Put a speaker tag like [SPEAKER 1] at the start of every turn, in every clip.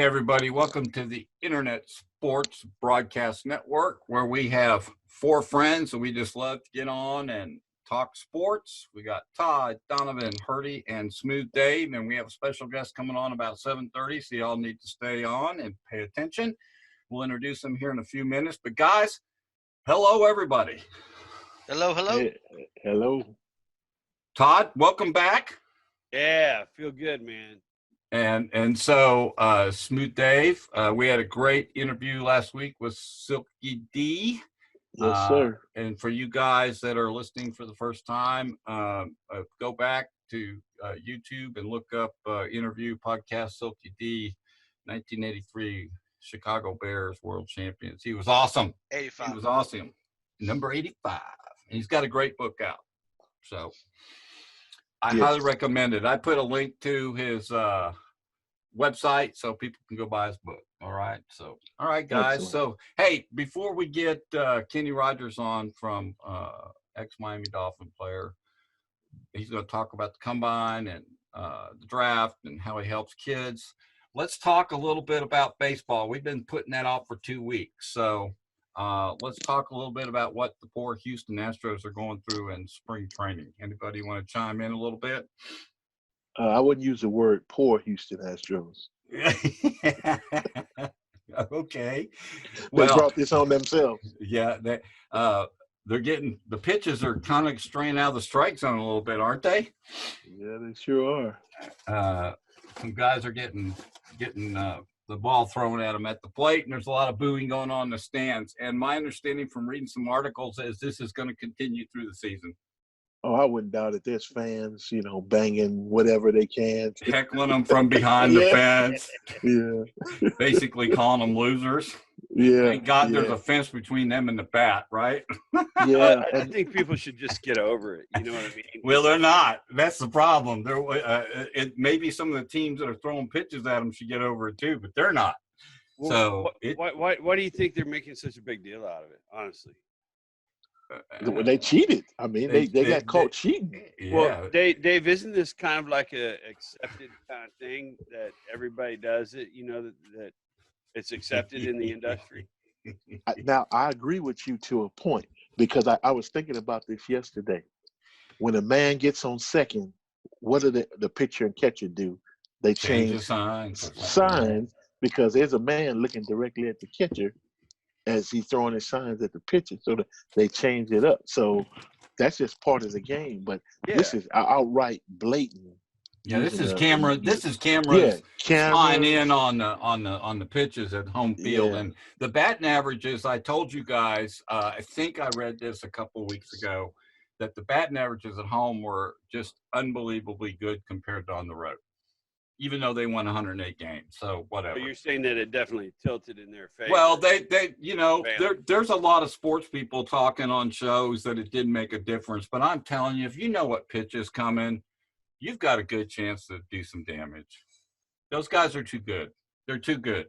[SPEAKER 1] Hey, everybody. Welcome to the Internet Sports Broadcast Network, where we have four friends and we just love to get on and talk sports. We got Todd, Donovan, Hurdy, and Smooth Dave, and we have a special guest coming on about 7:30, so y'all need to stay on and pay attention. We'll introduce them here in a few minutes. But, guys, hello, everybody.
[SPEAKER 2] Hello.
[SPEAKER 3] Hey, hello.
[SPEAKER 1] Todd, welcome back.
[SPEAKER 3] Yeah, feel good, man.
[SPEAKER 1] And so, Smooth Dave, we had a great interview last week with Silky D.
[SPEAKER 3] Yes, sir.
[SPEAKER 1] And for you guys that are listening for the first time, go back to YouTube and look up interview podcast Silky D, 1983 Chicago Bears world champions. He was awesome.
[SPEAKER 2] 85.
[SPEAKER 1] He was awesome. Number 85. And he's got a great book out. So I highly recommend it. I put a link to his website so people can go buy his book. All right. So, all right, guys.
[SPEAKER 3] Excellent.
[SPEAKER 1] So, hey, before we get Kenny Rogers on from ex-Miami Dolphin player, he's going to talk about the combine and the draft and how he helps kids. Let's talk a little bit about baseball. We've been putting that off for 2 weeks. So, let's talk a little bit about what the poor Houston Astros are going through in spring training. Anybody want to chime in a little bit?
[SPEAKER 3] I wouldn't use the word poor Houston Astros.
[SPEAKER 1] Okay.
[SPEAKER 3] They brought this on themselves.
[SPEAKER 1] Yeah, they're getting the pitches are kind of straying out of the strike zone a little bit, aren't they?
[SPEAKER 3] Yeah, they sure
[SPEAKER 1] are. Some guys are getting the ball thrown at them at the plate, and there's a lot of booing going on in the stands. And my understanding from reading some articles is this is going to continue through the season.
[SPEAKER 3] Oh, I wouldn't doubt it. There's fans, banging whatever they can.
[SPEAKER 1] Heckling them from behind the fence.
[SPEAKER 3] Yeah.
[SPEAKER 1] Basically calling them losers.
[SPEAKER 3] Yeah.
[SPEAKER 1] Thank God there's a fence between them and the bat, right?
[SPEAKER 3] Yeah.
[SPEAKER 4] I think people should just get over it. You know what I mean?
[SPEAKER 1] Well, they're not. That's the problem. It maybe some of the teams that are throwing pitches at them should get over it too, but they're not.
[SPEAKER 4] Well, why do you think they're making such a big deal out of it? Honestly,
[SPEAKER 3] They cheated. I mean, they got caught cheating.
[SPEAKER 1] Yeah.
[SPEAKER 4] well, Dave, isn't this kind of like a accepted kind of thing that everybody does it? That it's accepted in the industry.
[SPEAKER 3] Now, I agree with you to a point because I was thinking about this yesterday. When a man gets on second, what do the pitcher and catcher do? They change
[SPEAKER 1] the
[SPEAKER 3] signs because there's a man looking directly at the catcher as he's throwing his signs at the pitcher, so they change it up. So that's just part of the game. But this is outright blatant.
[SPEAKER 1] Yeah, this is camera. This is cameras flying in on the pitches at home field, and the batting averages. I told you guys. I think I read this a couple of weeks ago that the batting averages at home were just unbelievably good compared to on the road, even though they won 108 games. So whatever.
[SPEAKER 4] So you're saying that it definitely tilted in their favor.
[SPEAKER 1] Well, there's a lot of sports people talking on shows that it didn't make a difference, but I'm telling you, if you know what pitch is coming, you've got a good chance to do some damage. Those guys are too good. They're too good.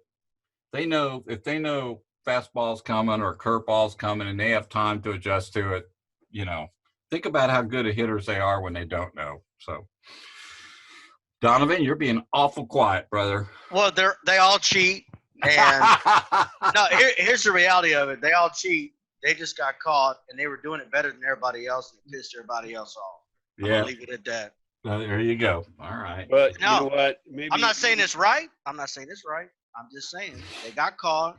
[SPEAKER 1] If they know fastball's coming or curveball's coming and they have time to adjust to it, think about how good of hitters they are when they don't know. So, Donovan, you're being awful quiet, brother.
[SPEAKER 2] Well, they all cheat. And no, here's the reality of it. They all cheat. They just got caught, and they were doing it better than everybody else, and it pissed everybody else off. I'm going to leave it at that.
[SPEAKER 1] There you go. All right.
[SPEAKER 4] But you know what? Maybe
[SPEAKER 2] I'm not saying it's right. I'm just saying they got caught,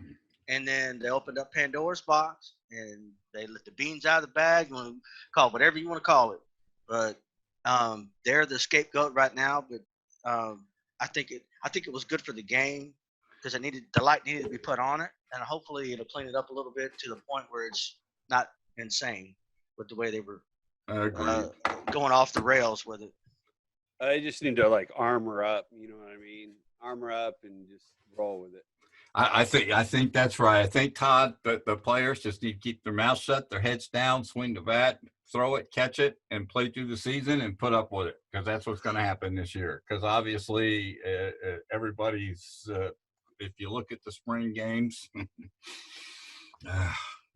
[SPEAKER 2] and then they opened up Pandora's box, and they let the beans out of the bag. You want to call it whatever you want to call it. But they're the scapegoat right now. But I think it was good for the game because the light needed to be put on it, and hopefully it'll clean it up a little bit to the point where it's not insane with the way they were going off the rails with it.
[SPEAKER 4] I just need to armor up. You know what I mean? Armor up and just roll with it.
[SPEAKER 1] I think that's right. I think, Todd, that the players just need to keep their mouths shut, their heads down, swing the bat, throw it, catch it, and play through the season and put up with it, because that's what's going to happen this year. Because obviously everybody's if you look at the spring games,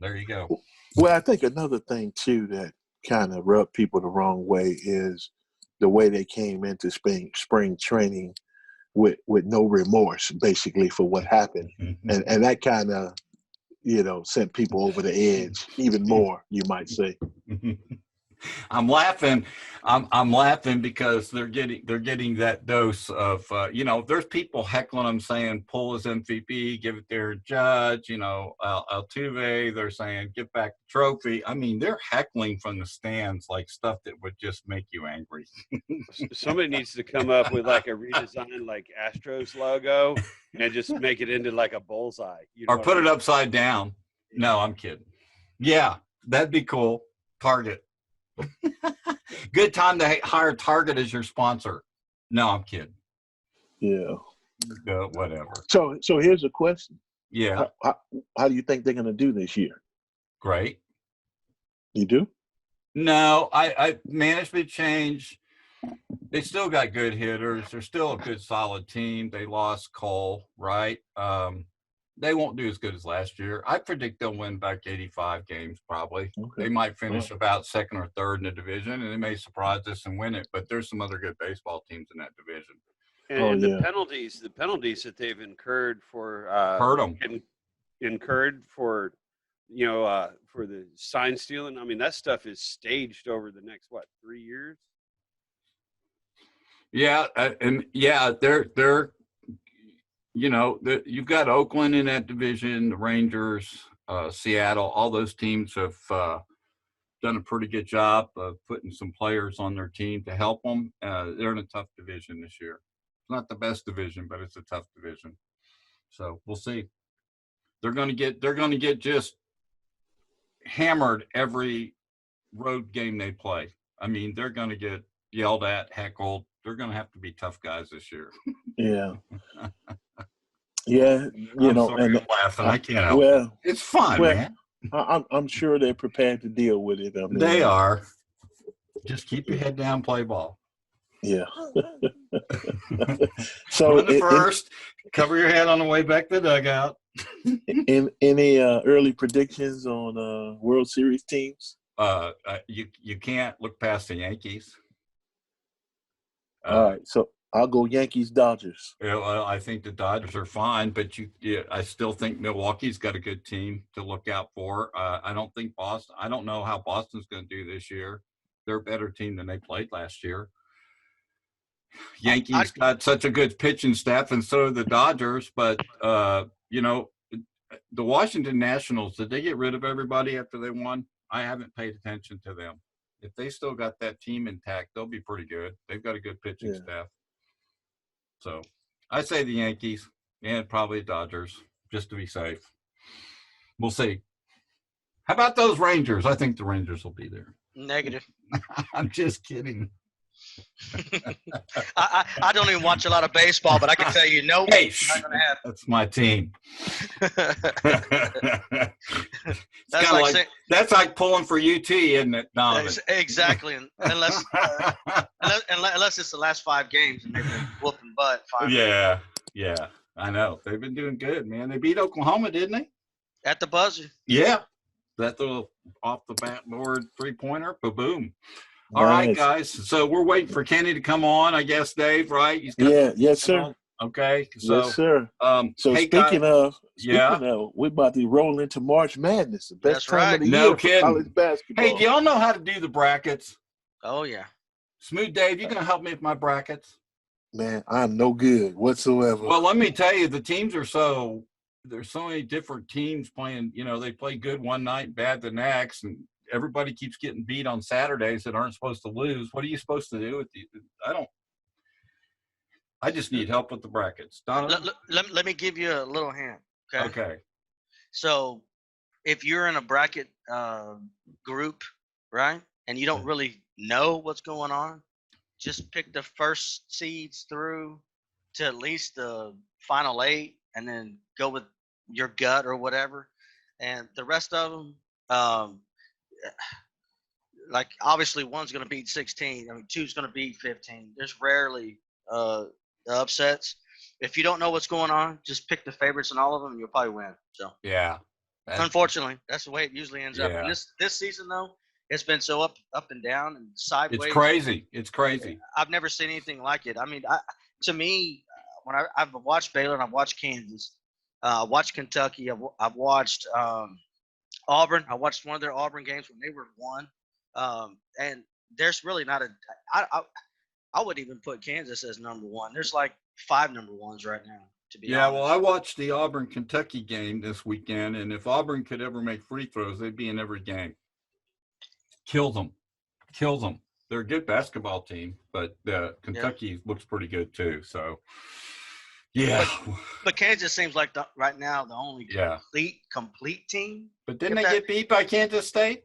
[SPEAKER 1] there you go.
[SPEAKER 3] Well, I think another thing, too, that kind of rubbed people the wrong way is the way they came into spring training. with no remorse, basically, for what happened, and that kind of, sent people over the edge even more, you might say.
[SPEAKER 1] I'm laughing. I'm laughing because they're getting that dose of there's people heckling them saying pull his MVP, give it their judge. Altuve, they're saying give back the trophy. I mean, they're heckling from the stands like stuff that would just make you angry.
[SPEAKER 4] Somebody needs to come up with like a redesigned like Astros logo and just make it into like a bullseye.
[SPEAKER 1] Or put it upside down. No, I'm kidding. Yeah, that'd be cool. Target. Good time to hire Target as your sponsor. No, I'm kidding.
[SPEAKER 3] Yeah.
[SPEAKER 1] Whatever.
[SPEAKER 3] So here's a question.
[SPEAKER 1] Yeah.
[SPEAKER 3] How do you think they're going to do this year?
[SPEAKER 1] Great.
[SPEAKER 3] You do?
[SPEAKER 1] No, I management change. They still got good hitters. They're still a good, solid team. They lost Cole, right? They won't do as good as last year. I predict they'll win back 85 games probably. Okay. They might finish about second or third in the division, and they may surprise us and win it. But there's some other good baseball teams in that division.
[SPEAKER 4] And the penalties that they've incurred for
[SPEAKER 1] hurt them.
[SPEAKER 4] Incurred for for the sign stealing. I mean, that stuff is staged over the next 3 years.
[SPEAKER 1] Yeah, they're. You've got Oakland in that division, the Rangers, Seattle. All those teams have done a pretty good job of putting some players on their team to help them. They're in a tough division this year. It's not the best division, but it's a tough division. So we'll see. They're going to get just hammered every road game they play. I mean, they're going to get yelled at, heckled. They're going to have to be tough guys this year.
[SPEAKER 3] Yeah. Yeah,
[SPEAKER 1] I'm laughing. I can't help it. It's fun, man.
[SPEAKER 3] I'm sure they're prepared to deal with it. I mean,
[SPEAKER 1] they are. Just keep your head down, play ball.
[SPEAKER 3] Yeah. So
[SPEAKER 1] run the first, cover your head on the way back to the dugout.
[SPEAKER 3] Any early predictions on World Series teams?
[SPEAKER 1] You can't look past the Yankees.
[SPEAKER 3] All right, so I'll go Yankees, Dodgers.
[SPEAKER 1] Yeah, well, I think the Dodgers are fine, but I still think Milwaukee's got a good team to look out for. I don't think Boston. I don't know how Boston's going to do this year. They're a better team than they played last year. Yankees got such a good pitching staff, and so do the Dodgers. But the Washington Nationals, did they get rid of everybody after they won? I haven't paid attention to them. If they still got that team intact, they'll be pretty good. They've got a good pitching staff. So I say the Yankees and probably Dodgers just to be safe. We'll see. How about those Rangers? I think the Rangers will be there.
[SPEAKER 2] Negative.
[SPEAKER 1] I'm just kidding.
[SPEAKER 2] I don't even watch a lot of baseball, but I can tell you, no,
[SPEAKER 1] hey,
[SPEAKER 2] not gonna happen.
[SPEAKER 1] That's my team. That's like pulling for UT, isn't it, Donovan?
[SPEAKER 2] Exactly, unless it's the last 5 games and they've been whooping butt.
[SPEAKER 1] Yeah, I know they've been doing good, man. They beat Oklahoma, didn't they?
[SPEAKER 2] At the buzzer.
[SPEAKER 1] Yeah, that little off the backboard 3-pointer, boom. All right, guys. So we're waiting for Kenny to come on, I guess, Dave, right?
[SPEAKER 3] Yes, sir.
[SPEAKER 1] Okay. So,
[SPEAKER 3] yes, sir.
[SPEAKER 1] So
[SPEAKER 3] hey, speaking of, we're about to roll into March Madness. The best time of the year for college basketball.
[SPEAKER 1] Hey, do y'all know how to do the brackets?
[SPEAKER 2] Oh, yeah.
[SPEAKER 1] Smooth Dave, you going to help me with my brackets?
[SPEAKER 3] Man, I'm no good whatsoever.
[SPEAKER 1] Well, let me tell you, the teams there's so many different teams playing. They play good one night, bad the next, and everybody keeps getting beat on Saturdays that aren't supposed to lose. What are you supposed to do with I just need help with the brackets. Donovan?
[SPEAKER 2] Let me give you a little hint.
[SPEAKER 1] Okay.
[SPEAKER 2] So if you're in a bracket group, right, and you don't really know what's going on, just pick the first seeds through to at least the final 8 and then go with your gut or whatever. And the rest of them, like obviously one's going to beat 16. I mean, two's going to beat 15. There's rarely upsets. If you don't know what's going on, just pick the favorites in all of them, and you'll probably win. So
[SPEAKER 1] yeah,
[SPEAKER 2] unfortunately, that's the way it usually ends up. And this season though, it's been so up and down and sideways.
[SPEAKER 1] It's crazy.
[SPEAKER 2] I've never seen anything like it. I mean, to me, I've watched Baylor and I've watched Kansas, I watched Kentucky, I've watched Auburn. I watched one of their Auburn games when they were one, and there's really not a. I would even put Kansas as number one. There's like 5 number ones right now. To be honest.
[SPEAKER 1] Well, I watched the Auburn Kentucky game this weekend, and if Auburn could ever make free throws, they'd be in every game. Kill them. They're a good basketball team, but Kentucky looks pretty good too. So, yeah.
[SPEAKER 2] But Kansas seems like right now the only complete team.
[SPEAKER 1] But didn't they get beat by Kansas State?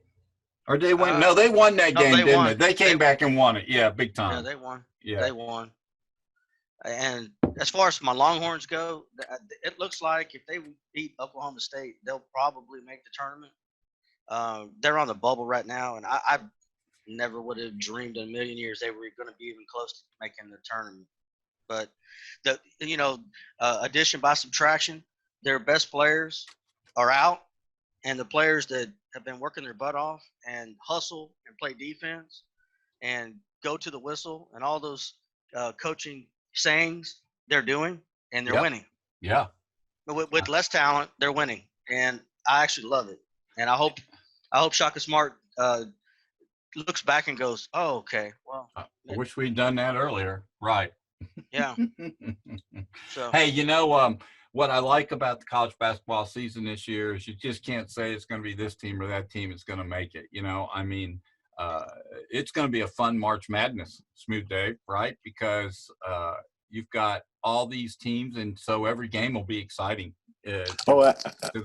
[SPEAKER 1] Or they win? No, they won that game, didn't they? They came back and won it. Yeah, big time.
[SPEAKER 2] Yeah, they won. Yeah, they won. And as far as my Longhorns go, it looks like if they beat Oklahoma State, they'll probably make the tournament. They're on the bubble right now, and I never would have dreamed in a million years they were going to be even close to making the tournament. But addition by subtraction, their best players are out, and the players that have been working their butt off and hustle and play defense and go to the whistle and all those coaching sayings they're doing, and they're winning.
[SPEAKER 1] Yeah.
[SPEAKER 2] With less talent, they're winning, and I actually love it. And I hope Shaka Smart looks back and goes, "Oh, okay. Well,
[SPEAKER 1] I wish we'd done that earlier." Right.
[SPEAKER 2] Yeah. So
[SPEAKER 1] hey, what I like about the college basketball season this year is you just can't say it's going to be this team or that team is going to make it. It's going to be a fun March Madness, Smooth Dave, right? Because you've got all these teams, and so every game will be exciting.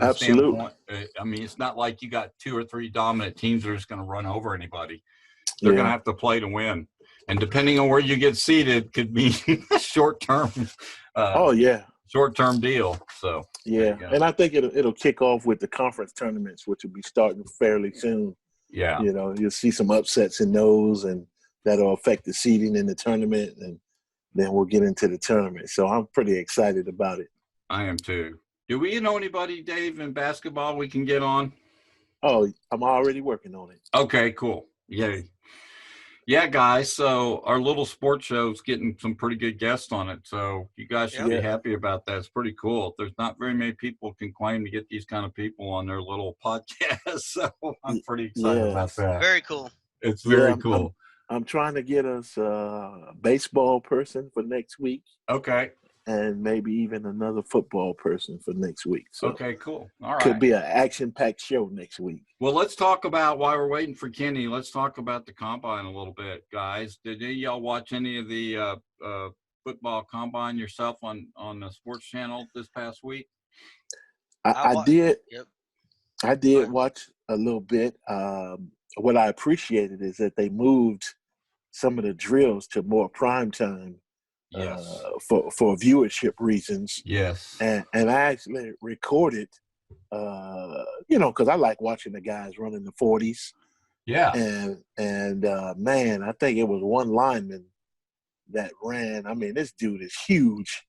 [SPEAKER 3] Absolutely.
[SPEAKER 1] It's not like you got 2 or 3 dominant teams that are just going to run over anybody. They're going to have to play to win. And depending on where you get seated could be short-term. Short-term deal. So
[SPEAKER 3] yeah, and I think it'll kick off with the conference tournaments, which will be starting fairly soon.
[SPEAKER 1] Yeah,
[SPEAKER 3] you'll see some upsets in those, and that'll affect the seeding in the tournament, and then we'll get into the tournament. So I'm pretty excited about it.
[SPEAKER 1] I am too. Do we know anybody, Dave, in basketball we can get on?
[SPEAKER 3] Oh, I'm already working on it.
[SPEAKER 1] Okay, cool. Yay. Yeah, guys. So our little sports show's getting some pretty good guests on it. So you guys should be happy about that. It's pretty cool. There's not very many people can claim to get these kind of people on their little podcast. So I'm pretty excited about that.
[SPEAKER 2] Very cool.
[SPEAKER 1] It's very cool.
[SPEAKER 3] I'm trying to get us a baseball person for next week.
[SPEAKER 1] Okay.
[SPEAKER 3] And maybe even another football person for next week. So
[SPEAKER 1] okay, cool. All right.
[SPEAKER 3] Could be an action-packed show next week.
[SPEAKER 1] Well, let's talk about, while we're waiting for Kenny, let's talk about the combine a little bit, guys. Did y'all watch any of the football combine yourself on the sports channel this past week?
[SPEAKER 3] I did.
[SPEAKER 2] Yep.
[SPEAKER 3] I did watch a little bit. What I appreciated is that they moved some of the drills to more prime time.
[SPEAKER 1] Yes.
[SPEAKER 3] For viewership reasons.
[SPEAKER 1] Yes.
[SPEAKER 3] And I actually recorded, because I like watching the guys running the 40s.
[SPEAKER 1] Yeah.
[SPEAKER 3] And man, I think it was one lineman that ran. I mean, this dude is huge.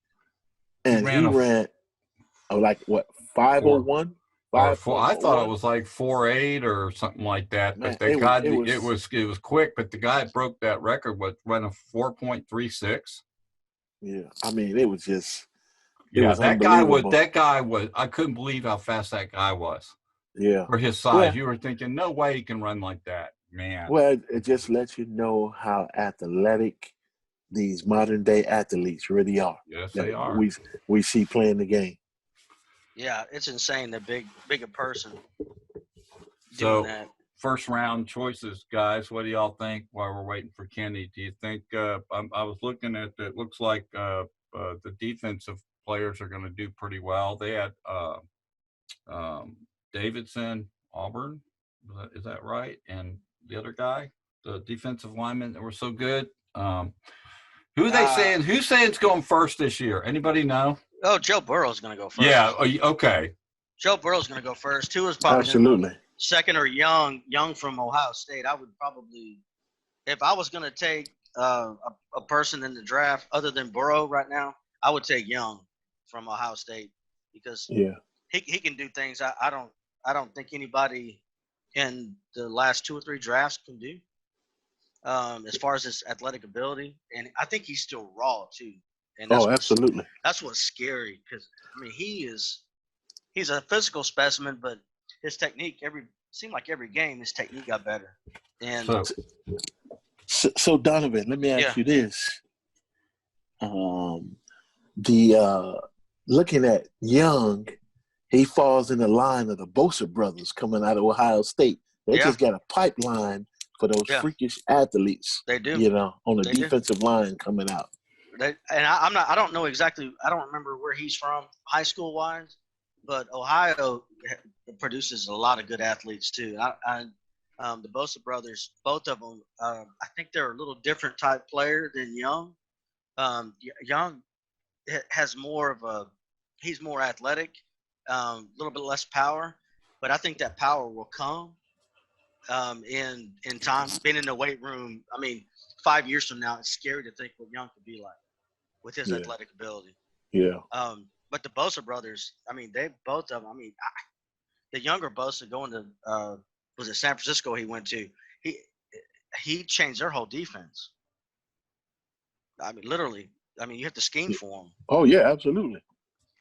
[SPEAKER 3] And he ran like what, 501?
[SPEAKER 1] I thought it was like 4.8 or something like that.
[SPEAKER 3] Man,
[SPEAKER 1] but it was quick, but the guy broke that record with running 4.36.
[SPEAKER 3] Yeah, I mean, it was just.
[SPEAKER 1] That guy was. I couldn't believe how fast that guy was.
[SPEAKER 3] Yeah,
[SPEAKER 1] for his size, you were thinking, no way he can run like that, man.
[SPEAKER 3] Well, it just lets you know how athletic these modern day athletes really are.
[SPEAKER 1] Yes, they are.
[SPEAKER 3] We see playing the game.
[SPEAKER 2] Yeah, it's insane. The bigger person.
[SPEAKER 1] So,
[SPEAKER 2] doing that.
[SPEAKER 1] First round choices, guys. What do y'all think while we're waiting for Kenny? Do you think I was looking at it looks like the defensive players are going to do pretty well. They had Davidson, Auburn. Is that right? And the other guy, the defensive lineman that were so good. Who are they saying? Who's saying it's going first this year? Anybody know?
[SPEAKER 2] Oh, Joe Burrow's going to go first.
[SPEAKER 1] Yeah. Okay.
[SPEAKER 2] Joe Burrow's going to go first. Tua is probably
[SPEAKER 3] absolutely
[SPEAKER 2] second, or young from Ohio State. I would probably, if I was going to take a person in the draft other than Burrow right now, I would take Young from Ohio State because he can do things I don't think anybody in the last 2 or 3 drafts can do. As far as his athletic ability, and I think he's still raw too. and that's
[SPEAKER 3] Oh, absolutely.
[SPEAKER 2] that's what's scary because I mean he's a physical specimen, but his technique seemed like every game his technique got better. And
[SPEAKER 3] So Donovan, let me ask
[SPEAKER 2] Yeah.
[SPEAKER 3] you this: the looking at Young, he falls in the line of the Bosa brothers coming out of Ohio State. They
[SPEAKER 2] Yeah.
[SPEAKER 3] just got a pipeline for those
[SPEAKER 2] Yeah.
[SPEAKER 3] freakish athletes.
[SPEAKER 2] They do.
[SPEAKER 3] You know, on the
[SPEAKER 2] They do.
[SPEAKER 3] defensive line coming out.
[SPEAKER 2] I don't know exactly. I don't remember where he's from, high school wise, but Ohio produces a lot of good athletes too. The Bosa brothers, both of them, I think they're a little different type player than Young. Young has he's more athletic, a little bit less power, but I think that power will come in time. Being in the weight room, I mean, 5 years from now, it's scary to think what Young could be like with his athletic ability.
[SPEAKER 3] Yeah.
[SPEAKER 2] But the Bosa brothers, I mean, both of them. I mean, the younger Bosa going to was it San Francisco? He went to he changed their whole defense. I mean, literally. I mean, you have to scheme for him.
[SPEAKER 3] Oh yeah, absolutely.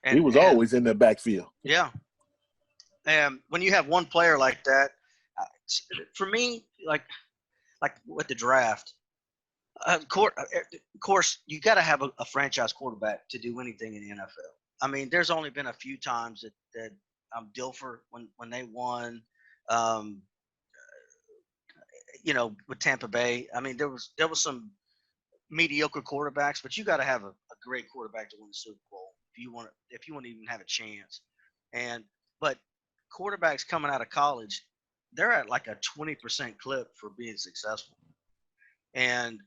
[SPEAKER 3] He was always in the backfield.
[SPEAKER 2] Yeah. And when you have one player like that, for me, like with the draft, of course, you got to have a franchise quarterback to do anything in the NFL. I mean, there's only been a few times that Dolphin when they won, with Tampa Bay. I mean, there was some mediocre quarterbacks, but you got to have a great quarterback to win the Super Bowl if you want to even have a chance. But quarterbacks coming out of college, they're at like a 20% clip for being successful, and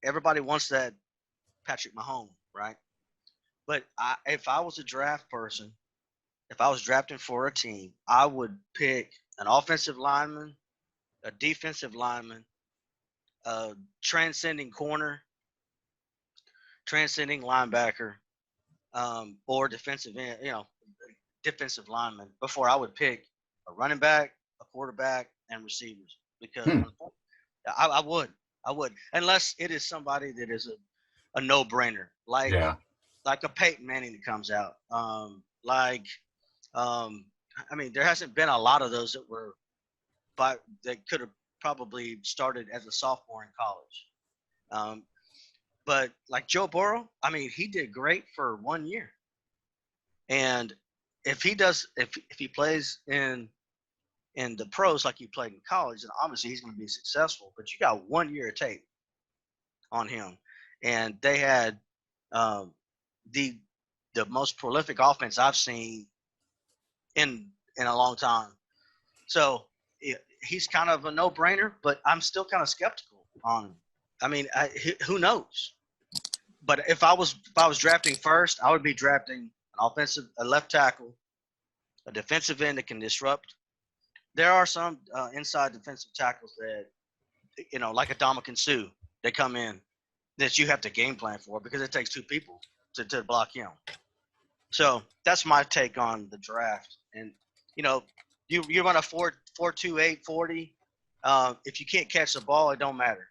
[SPEAKER 2] everybody wants that Patrick Mahomes, right? But if I was a draft person, if I was drafting for a team, I would pick an offensive lineman, a defensive lineman, a transcending corner, transcending linebacker, or defensive end, defensive lineman before I would pick a running back, a quarterback, and receivers. Because I would, unless it is somebody that is a no-brainer, like a Peyton Manning that comes out. I mean, there hasn't been a lot of those that could have probably started as a sophomore in college. But like Joe Burrow, I mean, he did great for 1 year. And if he plays in the pros like he played in college, then obviously he's going to be successful. But you got 1 year of tape on him, and they had the most prolific offense I've seen in a long time. So he's kind of a no-brainer, but I'm still kind of skeptical on him. I mean, who knows? But if I was drafting first, I would be drafting a left tackle, a defensive end that can disrupt. There are some inside defensive tackles that, like a Dominican Sue, they come in that you have to game plan for because it takes two people to block him. So that's my take on the draft. And, you run a 4.28 40. If you can't catch the ball, it don't matter.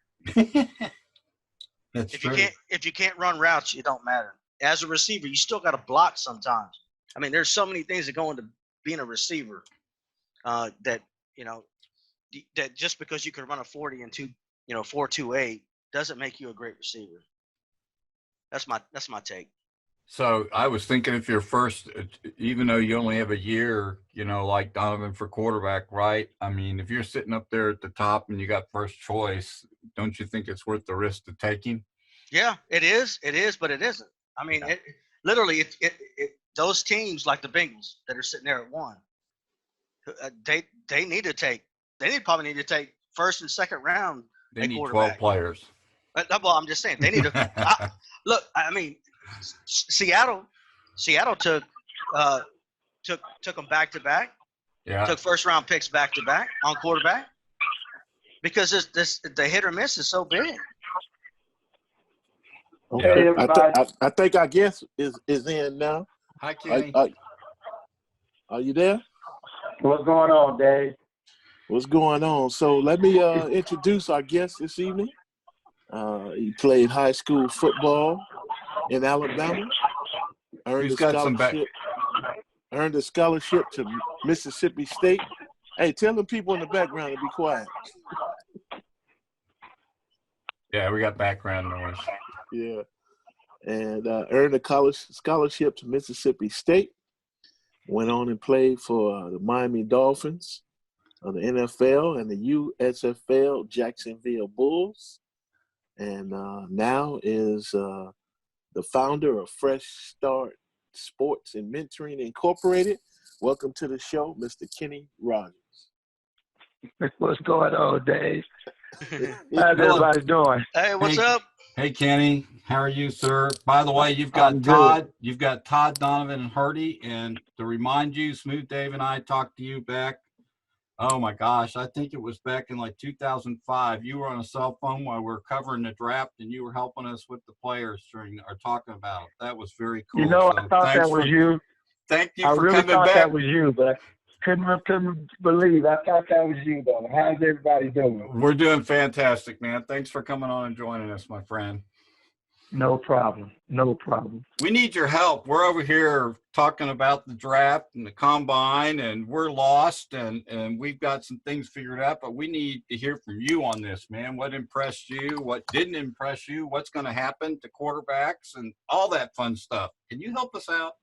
[SPEAKER 2] If you can't run routes, it don't matter. As a receiver, you still got to block sometimes. I mean, there's so many things that go into being a receiver that just because you can run a 40 and 4.28 doesn't make you a great receiver. That's my take.
[SPEAKER 1] So I was thinking if you're first, even though you only have a year, like Donovan for quarterback, right? I mean, if you're sitting up there at the top and you got first choice, don't you think it's worth the risk to taking?
[SPEAKER 2] Yeah, it is. It is, but it isn't. I mean, literally, those teams like the Bengals that are sitting there at 1, they probably need to take first and second round.
[SPEAKER 1] They need 12 players.
[SPEAKER 2] Well, I'm just saying they need to look. I mean, Seattle took them back to back.
[SPEAKER 1] Yeah.
[SPEAKER 2] Took first round picks back to back on quarterback because the hit or miss is so big.
[SPEAKER 3] Okay. I think our guest is in now.
[SPEAKER 1] Hi, Kenny.
[SPEAKER 3] Are you there?
[SPEAKER 5] What's going on, Dave?
[SPEAKER 3] What's going on? So let me introduce our guest this evening. He played high school football in Alabama.
[SPEAKER 1] Who's got some back?
[SPEAKER 3] Earned a scholarship to Mississippi State. Hey, tell the people in the background to be quiet.
[SPEAKER 1] Yeah, we got background noise.
[SPEAKER 3] Yeah. And earned a college scholarship to Mississippi State. Went on and played for the Miami Dolphins of the NFL and the USFL Jacksonville Bulls. And now is the founder of Fresh Start Sports and Mentoring Incorporated. Welcome to the show, Mr. Kenny Rogers.
[SPEAKER 5] What's going on, Dave? How's everybody doing?
[SPEAKER 2] Hey, what's up?
[SPEAKER 1] Hey, Kenny. How are you, sir? By the way, you've got Todd. You've got Todd, Donovan, and Hardy. And to remind you, Smooth Dave and I talked to you back. Oh my gosh, I think it was back in like 2005. You were on a cell phone while we were covering the draft, and you were helping us with the players or talking about it. That was very cool.
[SPEAKER 5] You know, I thought that was you.
[SPEAKER 1] Thank you
[SPEAKER 5] for coming back. I really thought that was you, but couldn't believe. I thought that was you, though. How's everybody doing?
[SPEAKER 1] We're doing fantastic, man. Thanks for coming on and joining us, my friend.
[SPEAKER 5] No problem. No problem.
[SPEAKER 1] We need your help. We're over here talking about the draft and the combine, and we're lost, and we've got some things figured out, but we need to hear from you on this, man. What impressed you? What didn't impress you? What's going to happen to quarterbacks and all that fun stuff? Can you help us out?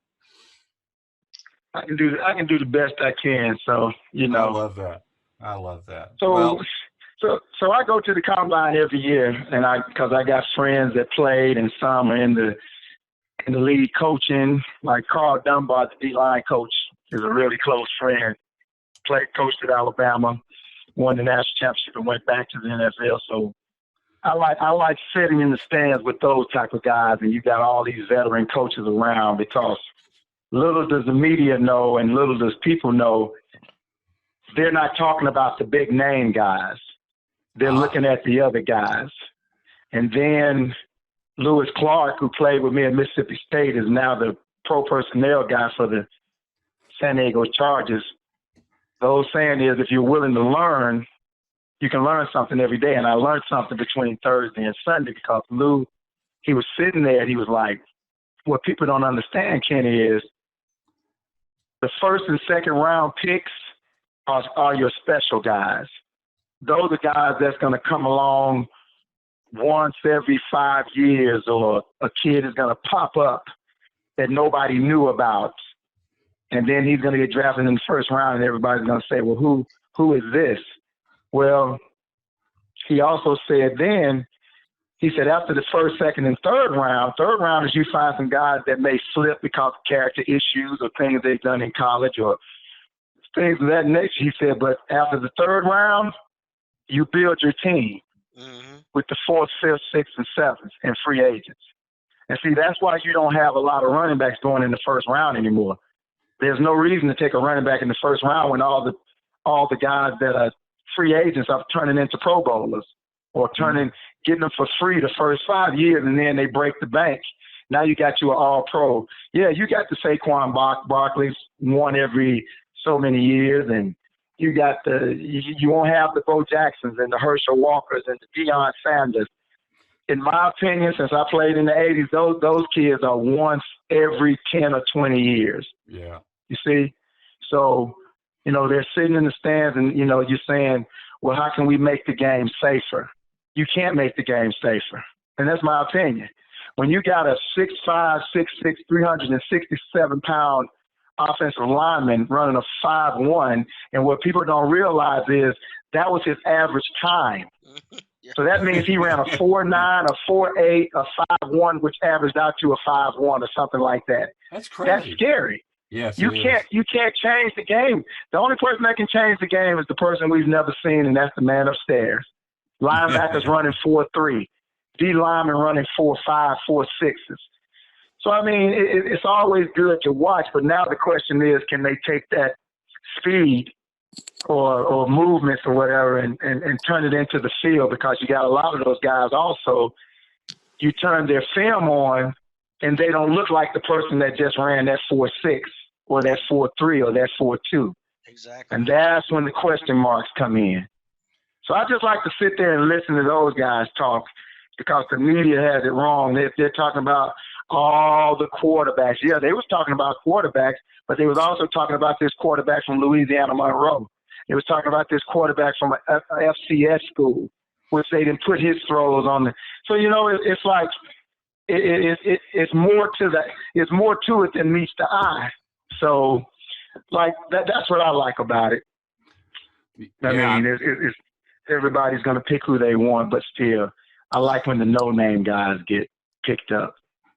[SPEAKER 5] I can do the best I can. So, you know.
[SPEAKER 1] I love that.
[SPEAKER 5] So I go to the combine every year, and because I got friends that played, and some are in the league coaching. Like Carl Dunbar, the D-line coach, is a really close friend. Coached at Alabama, won the national championship, and went back to the NFL. So I like sitting in the stands with those type of guys, and you got all these veteran coaches around, because little does the media know and little does people know, they're not talking about the big name guys. They're looking at the other guys. And then Lewis Clark, who played with me at Mississippi State, is now the pro personnel guy for the San Diego Chargers. The old saying is, if you're willing to learn, you can learn something every day. And I learned something between Thursday and Sunday, because Lou, he was sitting there and he was like, what people don't understand, Kenny, is the first and second round picks are your special guys. Those are guys that's going to come along once every 5 years, or a kid is going to pop up that nobody knew about. And then he's going to get drafted in the first round, and everybody's going to say, well, who is this? Well, he also said then, he said after the first, second, and third round is you find some guys that may slip because of character issues or things they've done in college or things of that nature. He said, but after the third round, you build your team with the fourth, fifth, sixth, and seventh, and free agents. And see, that's why you don't have a lot of running backs going in the first round anymore. There's no reason to take a running back in the first round when all the guys that are free agents are turning into Pro Bowlers or getting them for free the first 5 years, and then they break the bank. Now you got you an all-pro. Yeah, you got the Saquon Barkley's one every so many years, and you got you won't have the Bo Jacksons and the Herschel Walkers and the Deion Sanders. In my opinion, since I played in the 80s, those kids are once every 10 or 20 years.
[SPEAKER 1] Yeah.
[SPEAKER 5] You see? So, you know, they're sitting in the stands and, you know, you're saying, well, how can we make the game safer? You can't make the game safer. And that's my opinion. When you got a 6'5", 6'6", 367-pound offensive lineman running a 5'1", and what people don't realize is that was his average time. So that means he ran a 4'9", a 4'8", a 5'1", which averaged out to a 5'1" or something like that.
[SPEAKER 1] That's crazy.
[SPEAKER 5] That's scary.
[SPEAKER 1] Yes,
[SPEAKER 5] you can't change the game. The only person that can change the game is the person we've never seen, and that's the man upstairs. Linebackers running 4'3", D linemen running 4'5", 4'6". So I mean, it's always good to watch, but now the question is, can they take that speed or movements or whatever and turn it into the field? Because you got a lot of those guys also, you turn their film on and they don't look like the person that just ran that 4'6", or that 4'3", or that 4'2".
[SPEAKER 2] Exactly.
[SPEAKER 5] And that's when the question marks come in. So I just like to sit there and listen to those guys talk, because the media has it wrong. They're talking about, all the quarterbacks. Yeah, they was talking about quarterbacks, but they was also talking about this quarterback from Louisiana Monroe. They was talking about this quarterback from a FCS school, which they didn't put his throws on the. So it's like it's more to that. It's more to it than meets the eye. So, like that's what I like about it. I mean, it's everybody's gonna pick who they want, but still, I like when the no-name guys get picked up.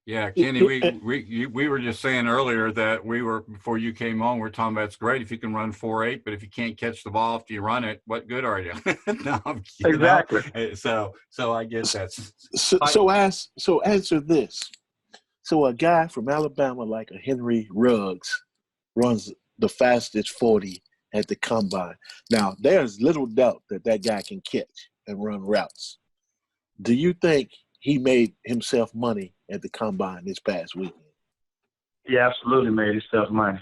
[SPEAKER 1] Yeah, Kenny, we were just saying earlier that before you came on, we're talking about it's great if you can run 4.8, but if you can't catch the ball after you run it, what good are you?
[SPEAKER 5] Exactly.
[SPEAKER 1] So I get that.
[SPEAKER 3] So answer this. So a guy from Alabama like a Henry Ruggs runs the fastest 40 at the combine. Now, there's little doubt that guy can catch and run routes. Do you think he made himself money at the combine this past weekend?
[SPEAKER 5] He absolutely made himself money.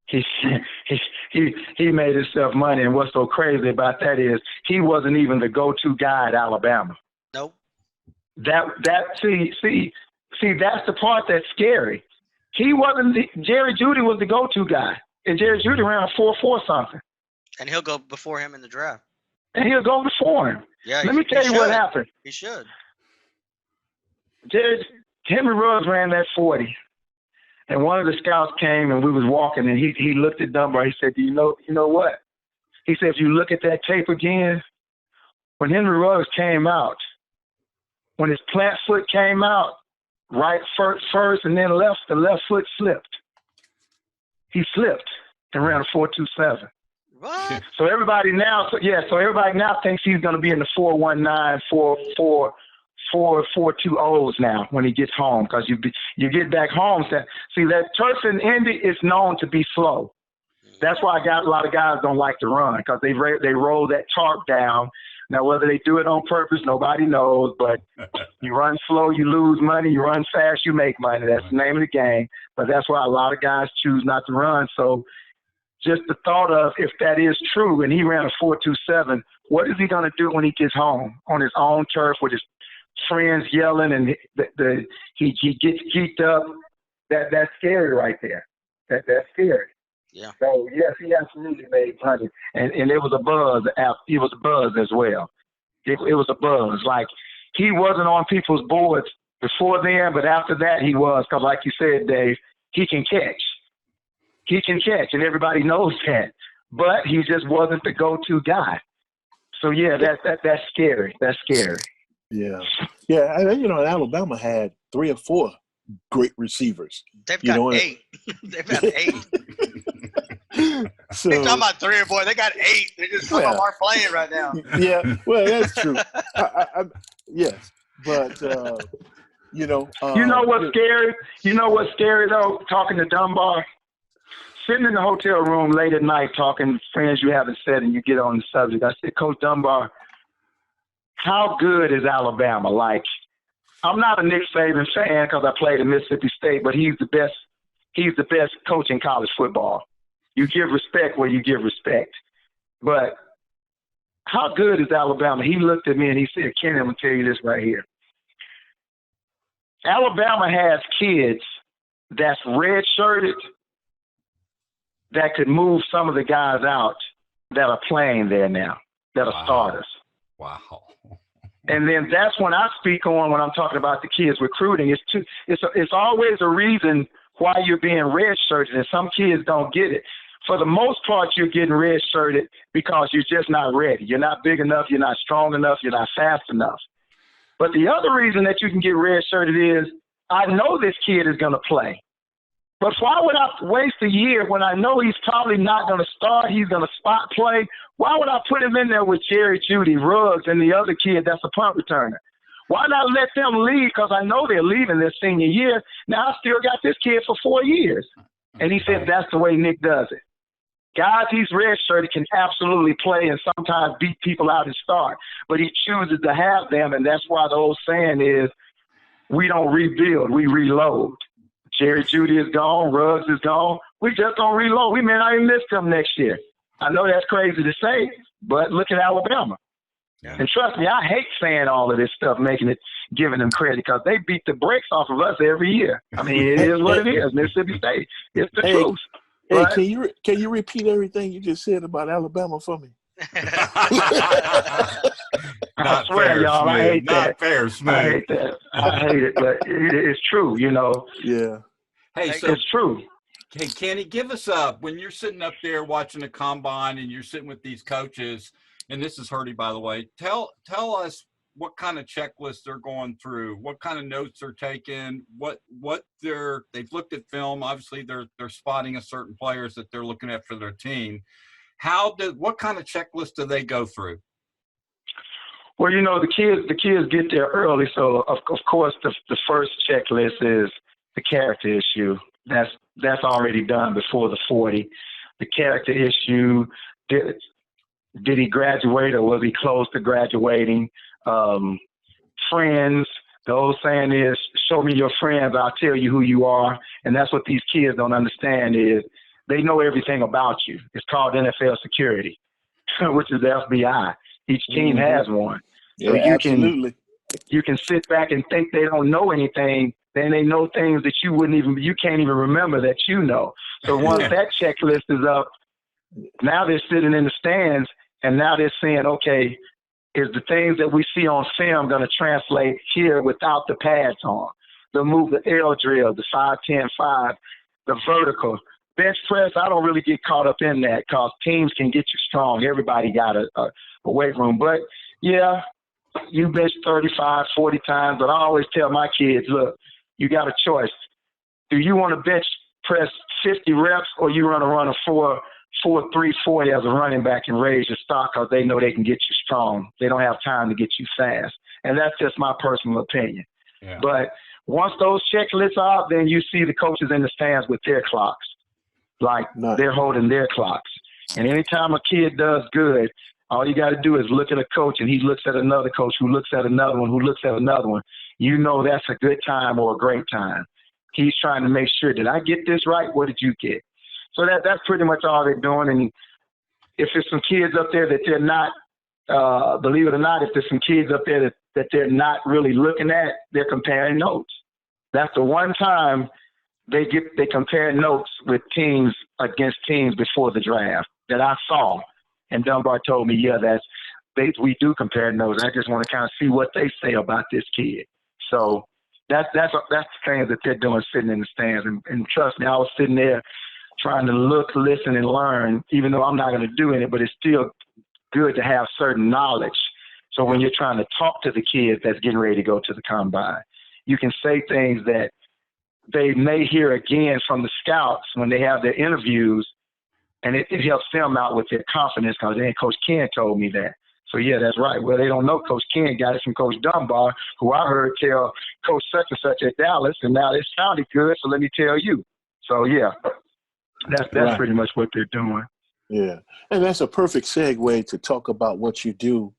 [SPEAKER 5] He made himself money, and what's so crazy about that is he wasn't even the go-to guy at Alabama.
[SPEAKER 2] Nope.
[SPEAKER 5] See, that's the part that's scary. He wasn't. Jerry Jeudy was the go-to guy, and Jerry Jeudy ran a 4.4 something.
[SPEAKER 2] And he'll go before him in the draft.
[SPEAKER 5] And he'll go before him.
[SPEAKER 2] Yeah.
[SPEAKER 5] Let me tell you what happened.
[SPEAKER 2] He should.
[SPEAKER 5] Henry Ruggs ran that 40, and one of the scouts came and we was walking, and he looked at Dunbar. He said, "You know what?" He said, "If you look at that tape again, when Henry Ruggs came out, when his plant foot came out, right first and then left, the left foot slipped. He slipped and ran a 4.27."
[SPEAKER 2] What?
[SPEAKER 5] So everybody now thinks he's going to be in the 4.19, 4.20s now when he gets home, because you get back home. See, that turf in Indy is known to be slow. That's why a lot of guys don't like to run, because they roll that tarp down. Now, whether they do it on purpose, nobody knows. But you run slow, you lose money. You run fast, you make money. That's the name of the game. But that's why a lot of guys choose not to run. So just the thought of, if that is true and he ran a 4.27, what is he going to do when he gets home on his own turf with his friends yelling and he gets geeked up? That's scary right there. That's scary.
[SPEAKER 2] Yeah.
[SPEAKER 5] So yes, he absolutely made money, and it was a buzz. It was a buzz as well. It was a buzz. Like, he wasn't on people's boards before then, but after that he was, because like you said, Dave, he can catch. He can catch, and everybody knows that. But he just wasn't the go-to guy. So yeah, that's scary. That's scary.
[SPEAKER 3] Yeah. Alabama had 3 or 4 great receivers.
[SPEAKER 2] They've got 8. They've got 8.
[SPEAKER 3] So,
[SPEAKER 2] they're talking about 3 or 4. They got 8. They just aren't playing right now.
[SPEAKER 3] Yeah, well, that's true. Yes, but you know
[SPEAKER 5] what's scary? You know what's scary though? Talking to Dunbar, sitting in the hotel room late at night, talking friends you haven't said, and you get on the subject. I said, Coach Dunbar, how good is Alabama? Like, I'm not a Nick Saban fan because I played at Mississippi State, but he's the best. He's the best coach in college football. You give respect where you give respect. But how good is Alabama? He looked at me and he said, Kenny, I'm going to tell you this right here. Alabama has kids that's red-shirted that could move some of the guys out that are playing there now, that are starters.
[SPEAKER 1] Wow.
[SPEAKER 5] And then that's when I speak on when I'm talking about the kids recruiting. It's always a reason why you're being red-shirted, and some kids don't get it. For the most part, you're getting red-shirted because you're just not ready. You're not big enough. You're not strong enough. You're not fast enough. But the other reason that you can get red-shirted is, I know this kid is going to play. But why would I waste a year when I know he's probably not going to start, he's going to spot play? Why would I put him in there with Jerry Jeudy, Ruggs, and the other kid that's a punt returner? Why not let them leave? Because I know they're leaving their senior year. Now I still got this kid for 4 years. And he said that's the way Nick does it. Guys, he's redshirted, can absolutely play and sometimes beat people out and start. But he chooses to have them, and that's why the old saying is, we don't rebuild, we reload. Jerry Jeudy is gone, Ruggs is gone. We just don't reload. We may not even miss them next year. I know that's crazy to say, but look at Alabama.
[SPEAKER 1] Yeah.
[SPEAKER 5] And trust me, I hate saying all of this stuff, giving them credit, because they beat the brakes off of us every year. I mean, it is what it is. Mississippi State, it's the truth.
[SPEAKER 3] Hey,
[SPEAKER 5] But,
[SPEAKER 3] can you repeat everything you just said about Alabama for me?
[SPEAKER 5] I swear,
[SPEAKER 1] fair,
[SPEAKER 5] y'all,
[SPEAKER 1] Smith.
[SPEAKER 5] I hate
[SPEAKER 1] Not
[SPEAKER 5] that.
[SPEAKER 1] fair, Smith.
[SPEAKER 5] I hate that. I hate it, but it's true, you know.
[SPEAKER 3] Yeah.
[SPEAKER 1] Hey, so
[SPEAKER 5] It's true.
[SPEAKER 1] hey, Kenny, give us when you're sitting up there watching the combine and you're sitting with these coaches, and this is Hurdy, by the way. Tell us what kind of checklist they're going through, what kind of notes they're taking, what they've looked at film. Obviously, they're spotting a certain players that they're looking at for their team. What kind of checklist do they go through?
[SPEAKER 5] Well, you know, the kids get there early, so of course the first checklist is the character issue. That's already done before the 40. The character issue, did he graduate or was he close to graduating? Friends, the old saying is, show me your friends, I'll tell you who you are. And that's what these kids don't understand is they know everything about you. It's called NFL security, which is the FBI. Each team has one. So
[SPEAKER 3] Yeah, absolutely.
[SPEAKER 5] You can sit back and think they don't know anything, then they know things that you can't even remember that you know. So once that checklist is up, now they're sitting in the stands and now they're saying, okay, is the things that we see on film going to translate here without the pads on? They'll move the L drill, the 5-10-5, the vertical. Bench press, I don't really get caught up in that because teams can get you strong. Everybody got a weight room. But, yeah, you bench 35, 40 times. But I always tell my kids, look, you got a choice. Do you want to bench press 50 reps or you want to run a 4-3-40 as a running back and raise your stock because they know they can get you strong. They don't have time to get you fast. And that's just my personal opinion. Yeah. But once those checklists are out, then you see the coaches in the stands with their clocks. Like they're holding their clocks. And anytime a kid does good, all you got to do is look at a coach and he looks at another coach who looks at another one who looks at another one. You know that's a good time or a great time. He's trying to make sure, did I get this right? What did you get? So that's pretty much all they're doing. And if there's some kids up there that they're not, believe it or not, if there's some kids up there that they're not really looking at, they're comparing notes. That's the one time they compare notes with teams against teams before the draft that I saw. And Dunbar told me, yeah, we do compare notes. I just want to kind of see what they say about this kid. So that's the things that they're doing sitting in the stands. And trust me, I was sitting there trying to look, listen, and learn, even though I'm not going to do it, but it's still good to have certain knowledge. So when you're trying to talk to the kids that's getting ready to go to the combine, you can say things that they may hear again from the scouts when they have their interviews, and it helps them out with their confidence because then Coach Ken told me that. So, yeah, that's right. Well, they don't know Coach Ken got it from Coach Dunbar, who I heard tell Coach such and such at Dallas, and now it sounded good, so let me tell you. So, yeah, that's right. Pretty much what they're doing.
[SPEAKER 3] Yeah, and that's a perfect segue to talk about what you do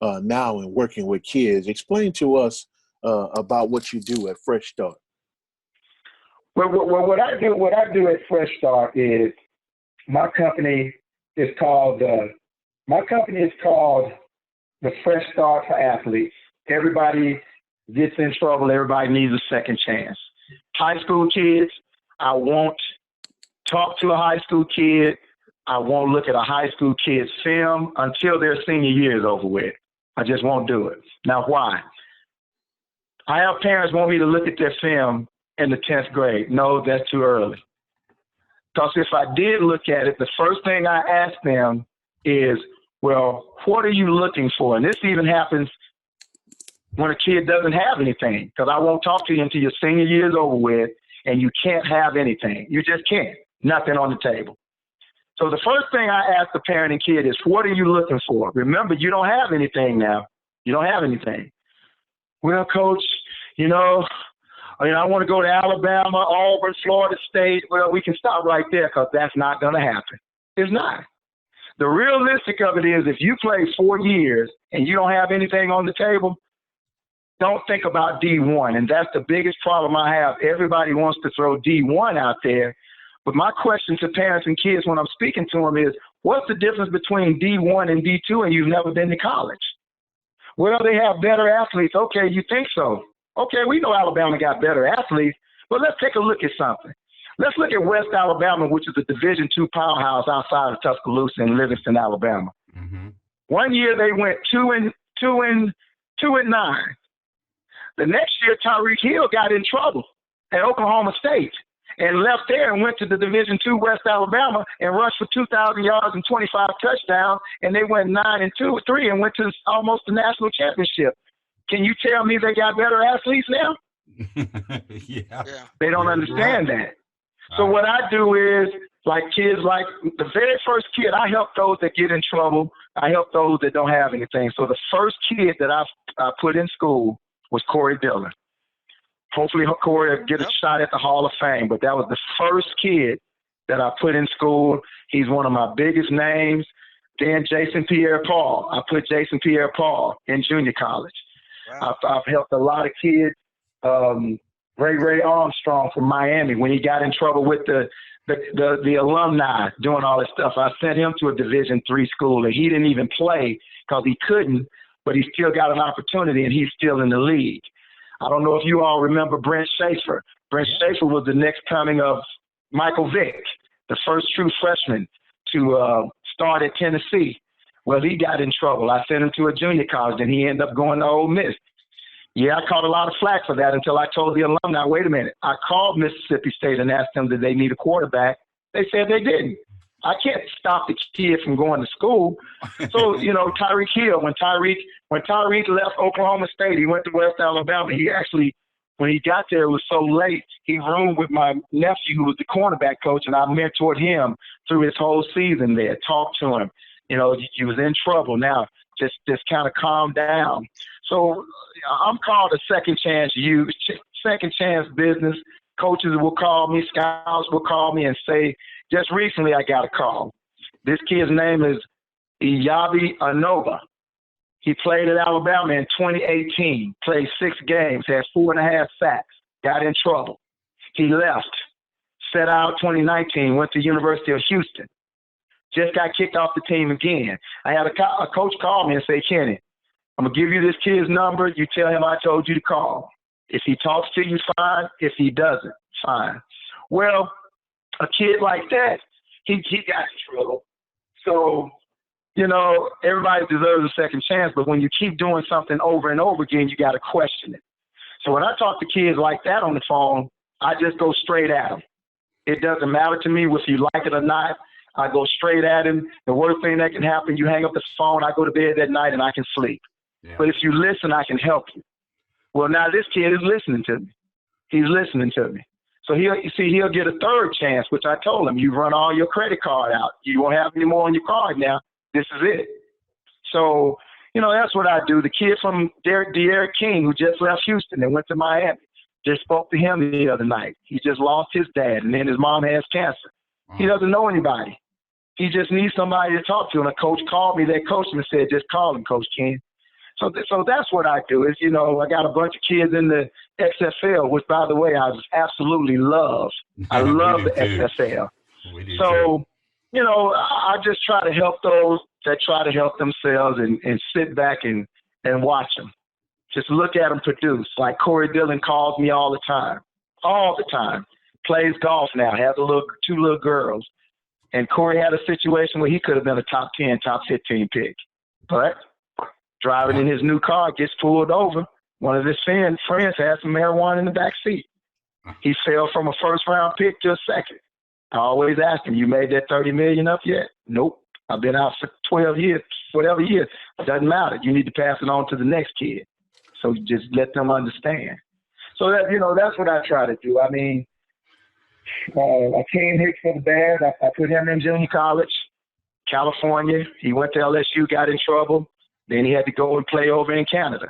[SPEAKER 3] now in working with kids. Explain to us about what you do at Fresh Start.
[SPEAKER 5] Well, what I do at Fresh Start is my company is called the Fresh Start for Athletes. Everybody gets in trouble. Everybody needs a second chance. High school kids, I won't talk to a high school kid. I won't look at a high school kid's film until their senior year is over with. I just won't do it. Now, why? I have parents want me to look at their film in the 10th grade. No, that's too early. Because if I did look at it, the first thing I ask them is, well, what are you looking for? And this even happens when a kid doesn't have anything, because I won't talk to you until your senior year is over with, and you can't have anything. You just can't. Nothing on the table. So the first thing I ask the parent and kid is, what are you looking for? Remember, you don't have anything now. You don't have anything. Well, Coach, I want to go to Alabama, Auburn, Florida State. Well, we can stop right there because that's not going to happen. It's not. The realistic of it is if you play 4 years and you don't have anything on the table, don't think about D1. And that's the biggest problem I have. Everybody wants to throw D1 out there. But my question to parents and kids when I'm speaking to them is, what's the difference between D1 and D2 and you've never been to college? Well, they have better athletes. Okay, you think so? Okay, we know Alabama got better athletes, but let's take a look at something. Let's look at West Alabama, which is a Division II powerhouse outside of Tuscaloosa and Livingston, Alabama.
[SPEAKER 1] Mm-hmm.
[SPEAKER 5] One year they went 2-9. The next year, Tyreek Hill got in trouble at Oklahoma State and left there and went to the Division II West Alabama and rushed for 2,000 yards and 25 touchdowns, and they went 9-2-3 and went to almost the national championship. Can you tell me they got better athletes now?
[SPEAKER 1] Yeah.
[SPEAKER 5] They don't understand that. So what I do is, like kids, like the very first kid, I help those that get in trouble. I help those that don't have anything. So the first kid that I put in school was Corey Dillon. Hopefully Corey will get a shot at the Hall of Fame, but that was the first kid that I put in school. He's one of my biggest names. Then Jason Pierre-Paul. I put Jason Pierre-Paul in junior college. Wow. I've helped a lot of kids. Ray Armstrong from Miami, when he got in trouble with the alumni doing all this stuff, I sent him to a Division III school, and he didn't even play because he couldn't, but he still got an opportunity, and he's still in the league. I don't know if you all remember Brent Schaefer. Brent Schaefer was the next coming of Michael Vick, the first true freshman to start at Tennessee. Well, he got in trouble. I sent him to a junior college, and he ended up going to Ole Miss. Yeah, I caught a lot of flack for that until I told the alumni, wait a minute. I called Mississippi State and asked them, did they need a quarterback? They said they didn't. I can't stop the kid from going to school. So, Tyreek Hill, when Tyreek left Oklahoma State, he went to West Alabama. He actually, when he got there, it was so late. He roomed with my nephew, who was the cornerback coach, and I mentored him through his whole season there, talked to him. He was in trouble. Now, just kind of calm down. So I'm called a second chance youth, second chance business. Coaches will call me, scouts will call me and say, just recently I got a call. This kid's name is Iyabi Anova. He played at Alabama in 2018, played 6 games, had 4.5 sacks, got in trouble. He left, set out 2019, went to University of Houston. Just got kicked off the team again. I had a coach call me and say, Kenny, I'm going to give you this kid's number. You tell him I told you to call. If he talks to you, fine. If he doesn't, fine. Well, a kid like that, he got in trouble. So, everybody deserves a second chance, but when you keep doing something over and over again, you got to question it. So when I talk to kids like that on the phone, I just go straight at them. It doesn't matter to me if you like it or not. I go straight at him. The worst thing that can happen, you hang up the phone, I go to bed that night and I can sleep. Yeah. But if you listen, I can help you. Well, now this kid is listening to me. He's listening to me. So he'll get a third chance, which I told him, you run all your credit card out. You won't have any more on your card now. This is it. So, that's what I do. The kid from De'Aaron King, who just left Houston and went to Miami, just spoke to him the other night. He just lost his dad, and then his mom has cancer. He doesn't know anybody. He just needs somebody to talk to. And a coach called me. That coach and said, just call him, Coach Ken. So that's what I do. Is I got a bunch of kids in the XFL, which, by the way, I absolutely love. I love the XFL. So, I just try to help those that try to help themselves and sit back and watch them. Just look at them produce. Like Corey Dillon calls me all the time. Plays golf now, has 2 little girls. And Corey had a situation where he could have been a top 10, top 15 pick. But driving in his new car, gets pulled over. One of his friends had some marijuana in the back seat. He fell from a first-round pick to a second. I always ask him, you made that $30 million up yet? Nope. I've been out for 12 years, whatever years. It doesn't matter. You need to pass it on to the next kid. So just let them understand. So that's what I try to do. I mean, Akeem Hicks for the Bears, I put him in junior college, California. He went to LSU, got in trouble. Then he had to go and play over in Canada.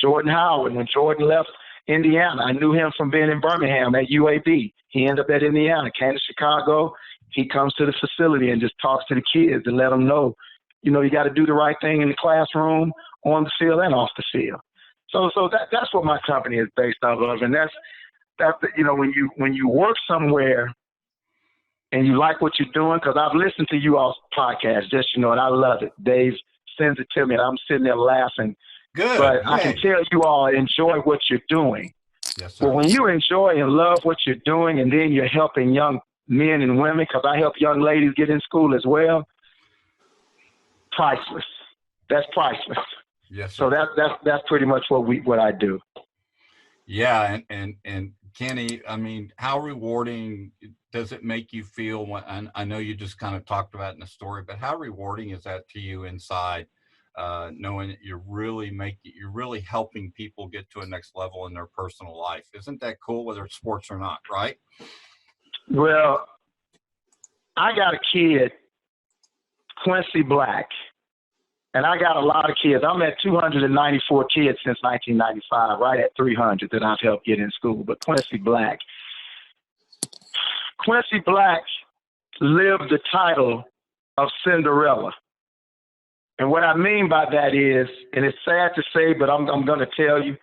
[SPEAKER 5] Jordan Howard, when Jordan left Indiana, I knew him from being in Birmingham at UAB. He ended up at Indiana, came to Chicago. He comes to the facility and just talks to the kids and let them know, you got to do the right thing in the classroom, on the field, and off the field. So that's what my company is based off of, and that's when you work somewhere and you like what you're doing, because I've listened to you all's podcast, and I love it. Dave sends it to me, and I'm sitting there laughing
[SPEAKER 1] Good.
[SPEAKER 5] But I can
[SPEAKER 1] Yay.
[SPEAKER 5] tell you all enjoy what you're doing.
[SPEAKER 1] Yes, sir.
[SPEAKER 5] Well, when you enjoy and love what you're doing, and then you're helping young men and women, because I help young ladies get in school as well, priceless. That's priceless.
[SPEAKER 1] Yes,
[SPEAKER 5] So
[SPEAKER 1] sir.
[SPEAKER 5] that's pretty much what I do.
[SPEAKER 1] Yeah, and Kenny, I mean, how rewarding does it make you feel when, and I know you just kind of talked about it in the story, but how rewarding is that to you inside, knowing that you're really helping people get to a next level in their personal life? Isn't that cool, whether it's sports or not, right?
[SPEAKER 5] Well, I got a kid, Quincy Black, and I got a lot of kids. I'm at 294 kids since 1995, right at 300 that I've helped get in school. But Quincy Black lived the title of Cinderella. And what I mean by that is, and it's sad to say, but I'm going to tell you,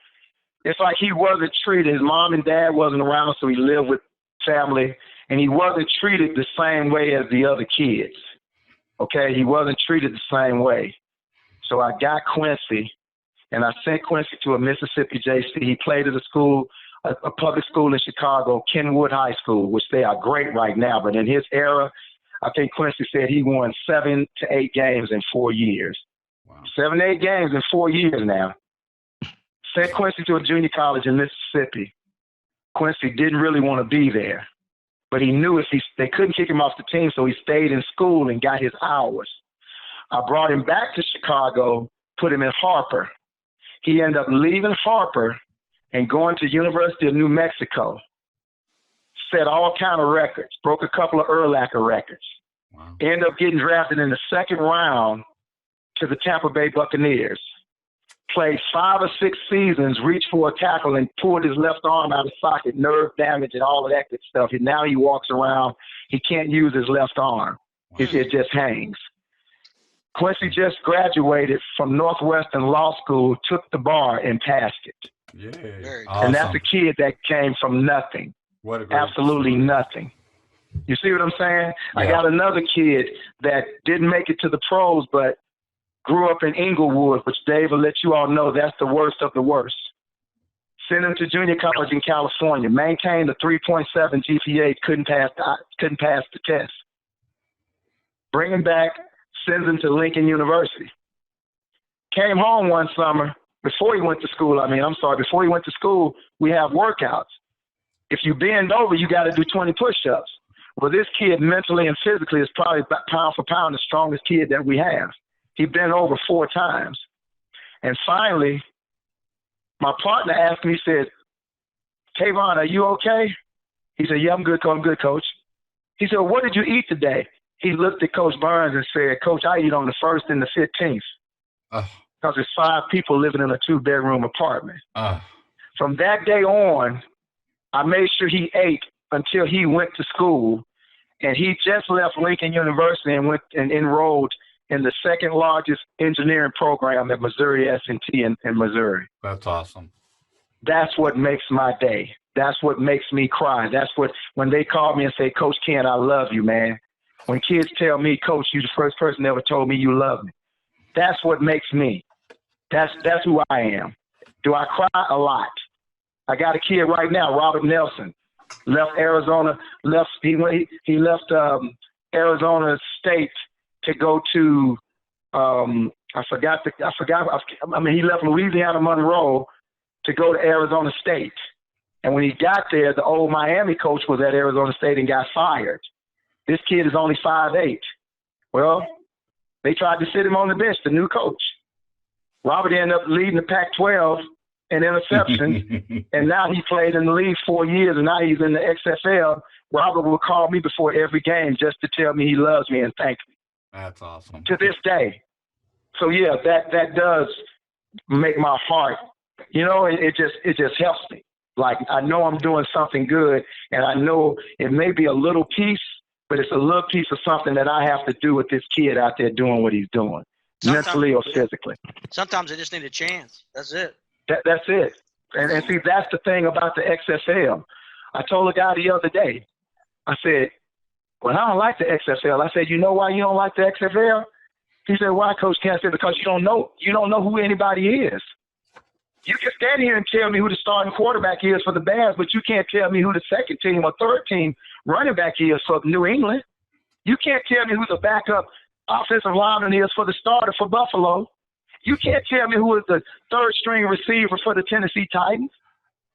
[SPEAKER 5] it's like he wasn't treated, his mom and dad wasn't around, so he lived with family, and he wasn't treated the same way as the other kids. Okay, he wasn't treated the same way. So I got Quincy, and I sent Quincy to a Mississippi JC. He played at a public school in Chicago, Kenwood High School, which they are great right now. But in his era, I think Quincy said he won 7 to 8 games in 4 years.
[SPEAKER 1] Wow.
[SPEAKER 5] 7 to 8 games in 4 years now. Sent Quincy to a junior college in Mississippi. Quincy didn't really want to be there, but he knew they couldn't kick him off the team, so he stayed in school and got his hours. I brought him back to Chicago, put him in Harper. He ended up leaving Harper and going to University of New Mexico. Set all kind of records, broke a couple of Urlacher records.
[SPEAKER 1] Wow.
[SPEAKER 5] Ended up getting drafted in the second round to the Tampa Bay Buccaneers. Played 5 or 6 seasons, reached for a tackle and pulled his left arm out of socket, nerve damage and all of that good stuff. And now he walks around, he can't use his left arm.
[SPEAKER 1] Wow.
[SPEAKER 5] It just hangs. Quincy just graduated from Northwestern Law School, took the bar and passed it.
[SPEAKER 1] Yeah.
[SPEAKER 2] Very
[SPEAKER 1] Awesome.
[SPEAKER 5] And that's a kid that came from nothing,
[SPEAKER 1] What a great
[SPEAKER 5] absolutely
[SPEAKER 1] story.
[SPEAKER 5] nothing. You see what I'm saying?
[SPEAKER 1] Yeah.
[SPEAKER 5] I got another kid that didn't make it to the pros, but grew up in Inglewood, which Dave will let you all know that's the worst of the worst. Sent him to junior college in California, maintained a 3.7 GPA, couldn't pass the test. Bring him back, sends him to Lincoln University. Came home one summer, before he went to school, we have workouts. If you bend over, you got to do 20 push-ups. Well, this kid mentally and physically is probably pound for pound the strongest kid that we have. He bent over 4 times. And finally, my partner asked me, he said, "Tavon, are you okay?" He said, "Yeah, I'm good, coach." He said, "What did you eat today?" He looked at Coach Burns and said, "Coach, I eat on the 1st and the 15th. Because there's 5 people living in a 2-bedroom apartment." From that day on, I made sure he ate until he went to school. And he just left Lincoln University and went and enrolled in the 2nd largest engineering program at Missouri S&T in Missouri.
[SPEAKER 1] That's awesome.
[SPEAKER 5] That's what makes my day. That's what makes me cry. That's what, when they call me and say, "Coach Ken, I love you, man." When kids tell me, "Coach, you're the first person that ever told me you love me." That's what makes me. That's who I am. Do I cry? A lot. I got a kid right now, Robert Nelson, left Arizona. He left Arizona State to go to he left Louisiana Monroe to go to Arizona State. And when he got there, the old Miami coach was at Arizona State and got fired. This kid is only 5'8". Well, they tried to sit him on the bench, the new coach. Robert ended up leading the Pac-12 in interceptions, and now he played in the league 4 years, and now he's in the XFL. Robert will call me before every game just to tell me he loves me and thank me.
[SPEAKER 1] That's awesome.
[SPEAKER 5] To this day. So yeah, that does make my heart, it just helps me. Like, I know I'm doing something good, and I know it may be a little piece, but it's a little piece of something that I have to do with this kid out there doing what he's doing, mentally or physically.
[SPEAKER 2] Sometimes they just need a chance. That's it.
[SPEAKER 5] That's it. And see, that's the thing about the XFL. I told a guy the other day, I said, "Well, I don't like the XFL." I said, "You know why you don't like the XFL?" He said, "Why, Coach Ken?" I said, "Because you don't know who anybody is. You can stand here and tell me who the starting quarterback is for the Bears, but you can't tell me who the second team or third team running back is for New England. You can't tell me who the backup offensive lineman is for the starter for Buffalo. You can't tell me who is the third string receiver for the Tennessee Titans.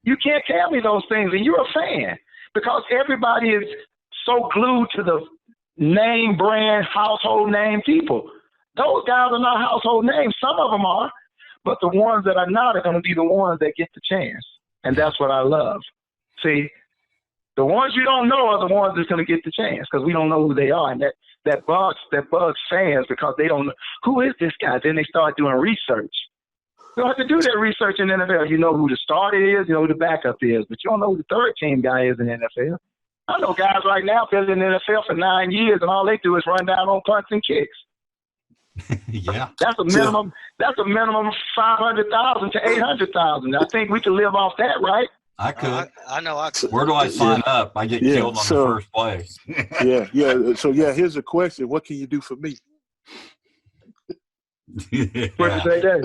[SPEAKER 5] You can't tell me those things, and you're a fan because everybody is so glued to the name brand, household name people. Those guys are not household names. Some of them are, but the ones that are not are going to be the ones that get the chance, and that's what I love. See, the ones you don't know are the ones that's going to get the chance because we don't know who they are, and that bugs fans because they don't know who is this guy. Then they start doing research. You don't have to do that research in the NFL. You know who the starter is, you know who the backup is, but you don't know who the third team guy is in the NFL. I know guys right now been in the NFL for 9 years, and all they do is run down on punts and kicks.
[SPEAKER 1] Yeah,
[SPEAKER 5] That's a minimum. That's a minimum of 500,000 to 800,000. I think we can live off that, right?
[SPEAKER 1] I could.
[SPEAKER 2] I know I could.
[SPEAKER 1] Where do I sign up? I get killed on the first play.
[SPEAKER 3] Yeah. So here's a question: what can you do for me?
[SPEAKER 1] Yeah.
[SPEAKER 5] What did you say, Dave?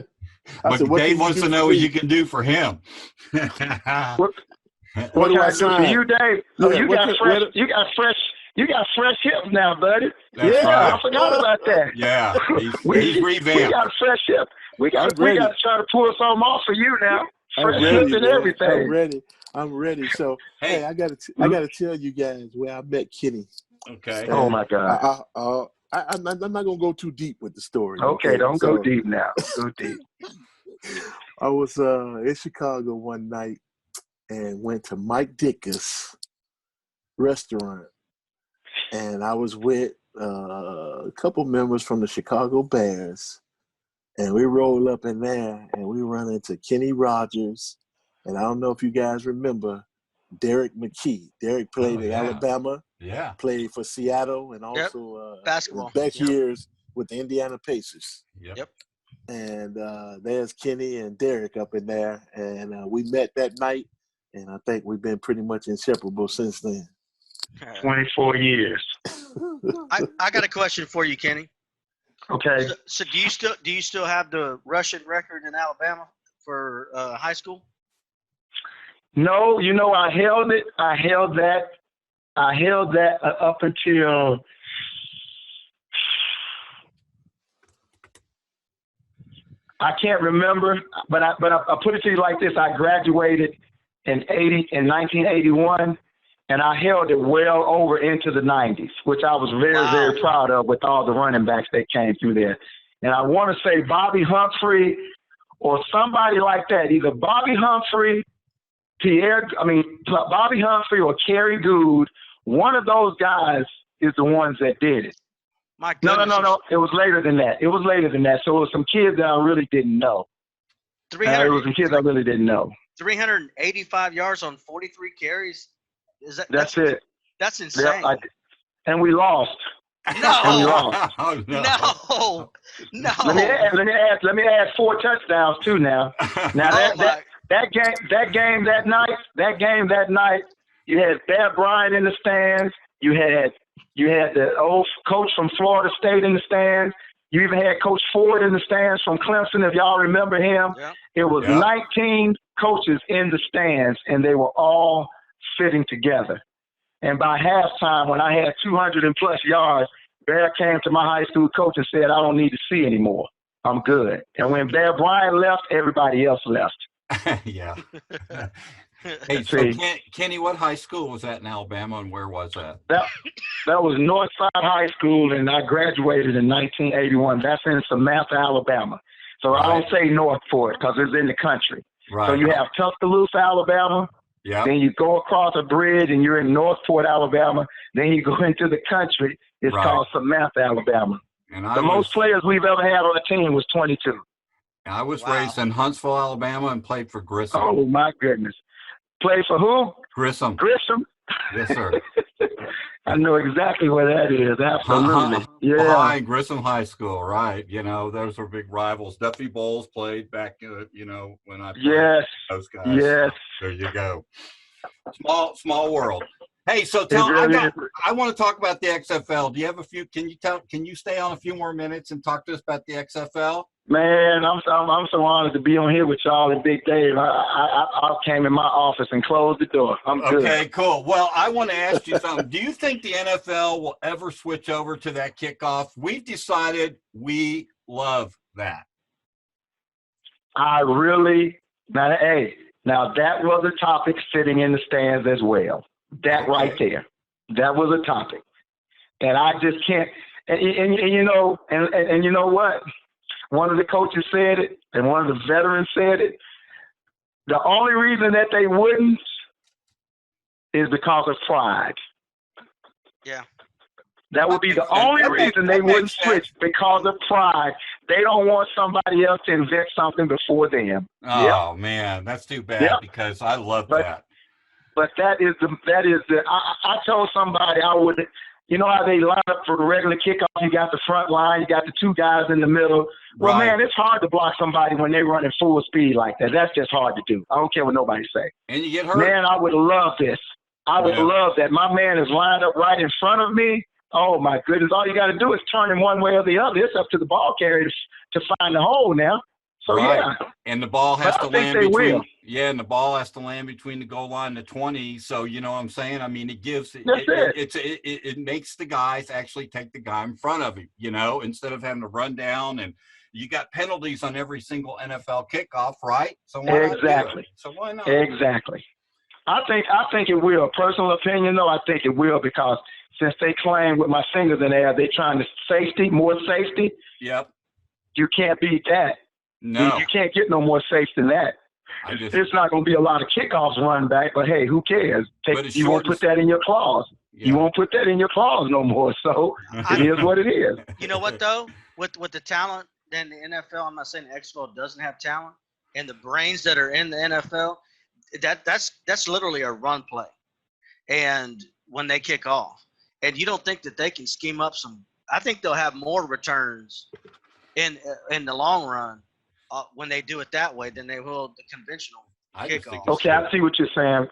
[SPEAKER 1] But Dave wants to know what you can do for him.
[SPEAKER 5] What
[SPEAKER 3] do
[SPEAKER 5] can
[SPEAKER 3] I
[SPEAKER 5] I do for
[SPEAKER 3] sign?
[SPEAKER 5] you, Dave?
[SPEAKER 3] Yeah,
[SPEAKER 5] Oh, you got fresh hips now, buddy.
[SPEAKER 1] That's
[SPEAKER 5] yeah,
[SPEAKER 1] right.
[SPEAKER 5] I forgot about that.
[SPEAKER 1] Yeah, he's
[SPEAKER 5] We
[SPEAKER 1] revamped.
[SPEAKER 5] got fresh hips. We got to try to pull something off for you now. Fresh hips and everything.
[SPEAKER 3] I'm ready. So
[SPEAKER 1] Hey.
[SPEAKER 3] hey, I gotta tell you guys where I met Kenny.
[SPEAKER 1] Okay.
[SPEAKER 5] Oh my God.
[SPEAKER 3] I'm not gonna go too deep with the story.
[SPEAKER 5] Okay, don't go deep now. Go deep.
[SPEAKER 3] I was in Chicago one night and went to Mike Dicker's restaurant, and I was with a couple members from the Chicago Bears, and we rolled up in there and we run into Kenny Rogers, and I don't know if you guys remember Derek McKee. Derek played at Alabama.
[SPEAKER 1] Yeah.
[SPEAKER 3] Played for Seattle and also
[SPEAKER 2] basketball.
[SPEAKER 3] Back years with the Indiana Pacers.
[SPEAKER 1] Yep.
[SPEAKER 3] And there's Kenny and Derek up in there, and we met that night, and I think we've been pretty much inseparable since then.
[SPEAKER 5] 24 years.
[SPEAKER 2] I got a question for you, Kenny.
[SPEAKER 5] Okay.
[SPEAKER 2] So do you still have the rushing record in Alabama for high school?
[SPEAKER 5] No, I held it. I held that up until I can't remember, but I put it to you like this: I graduated in 1981, and I held it well over into the 90s, which I was very, very proud of with all the running backs that came through there. And I want to say Bobby Humphrey or somebody like that, either Bobby Humphrey or Kerry Good. One of those guys is the ones that did it.
[SPEAKER 2] My goodness.
[SPEAKER 5] No. It was later than that. So it was some kids that I really didn't know. It was some kids I really didn't know.
[SPEAKER 2] 385 yards on 43 carries.
[SPEAKER 5] That's it.
[SPEAKER 2] That's insane.
[SPEAKER 5] And we lost.
[SPEAKER 2] No.
[SPEAKER 5] And we lost.
[SPEAKER 1] Oh, no.
[SPEAKER 2] No.
[SPEAKER 5] Let me add 4 touchdowns too now. Now that game that night, you had Bear Bryant in the stands. You had the old coach from Florida State in the stands. You even had Coach Ford in the stands from Clemson, if y'all remember him.
[SPEAKER 2] Yep.
[SPEAKER 5] It was 19 coaches in the stands, and they were all sitting together. And by halftime, when I had 200 and plus yards, Bear came to my high school coach and said, "I don't need to see anymore. I'm good." And when Bear Bryant left, everybody else left.
[SPEAKER 1] Yeah. Hey, so Kenny, what high school was that in Alabama, and where was that?
[SPEAKER 5] That was Northside High School, and I graduated in 1981. That's in Samantha, Alabama. So I don't say North for it because it's in the country.
[SPEAKER 1] Right.
[SPEAKER 5] So you have Tuscaloosa, Alabama.
[SPEAKER 1] Yeah.
[SPEAKER 5] Then you go across a bridge, and you're in Northport, Alabama. Then you go into the country. It's called Samantha, Alabama. And the most players we've ever had on the team was 22.
[SPEAKER 1] I was raised in Huntsville, Alabama, and played for Grissom.
[SPEAKER 5] Oh, my goodness. Played for who?
[SPEAKER 1] Grissom. Yes, sir.
[SPEAKER 5] I know exactly where that is. Absolutely. Yeah.
[SPEAKER 1] Grissom High School, right. Those were big rivals. Duffy Bowles played back, when I played those guys.
[SPEAKER 5] Yes.
[SPEAKER 1] There you go. Small world. Hey, so I want to talk about the XFL. Do you have a few? Can you stay on a few more minutes and talk to us about the XFL?
[SPEAKER 5] Man, I'm so honored to be on here with y'all and Big Dave. I came in my office and closed the door. I'm good.
[SPEAKER 1] Okay, cool. Well, I want to ask you something. Do you think the NFL will ever switch over to that kickoff? We've decided we love that.
[SPEAKER 5] I really now that was a topic sitting in the stands as well. That
[SPEAKER 1] Okay.
[SPEAKER 5] right there, that was a topic, and I just can't. And you know, and you know what? One of the coaches said it, and one of the veterans said it. The only reason that they wouldn't is because of pride.
[SPEAKER 2] Yeah.
[SPEAKER 5] That would be the only reason they wouldn't switch, because of pride. They don't want somebody else to invent something before them.
[SPEAKER 1] Oh, man, that's too bad because I love that.
[SPEAKER 5] But that is the. I told somebody I would. You know how they line up for the regular kickoff? You got the front line, you got the two guys in the middle. Well, man, it's hard to block somebody when they're running full speed like that. That's just hard to do. I don't care what nobody say.
[SPEAKER 1] And you get hurt.
[SPEAKER 5] Man, I would love this. I would love that. My man is lined up right in front of me. Oh, my goodness. All you got to do is turn him one way or the other. It's up to the ball carrier to find the hole now. So, yeah.
[SPEAKER 1] And the ball has to land
[SPEAKER 5] between.
[SPEAKER 1] Yeah, and the ball has to land between the goal line and the 20. So, you know what I'm saying? I mean, it gives it makes the guys actually take the guy in front of him, you know, instead of having to run down. And you got penalties on every single NFL kickoff, right? So why not do it? So why not?
[SPEAKER 5] Exactly. I think it will. Personal opinion, though, I think it will, because since they claim with my fingers in there, they're trying to more safety.
[SPEAKER 1] Yep.
[SPEAKER 5] You can't beat that.
[SPEAKER 1] No.
[SPEAKER 5] You can't get no more safe than that. It's not going to be a lot of kickoffs run back, but hey, who cares? You won't put that in your clause. Yeah. You won't put that in your clause no more. So it is what it is.
[SPEAKER 2] You know what, though? With the talent in the NFL, I'm not saying the XFL doesn't have talent, and the brains that are in the NFL, that's literally a run play. And when they kick off, and you don't think that they can scheme up I think they'll have more returns in the long run when they do it that way than they will the conventional kickoff.
[SPEAKER 5] Okay, I see what you're saying.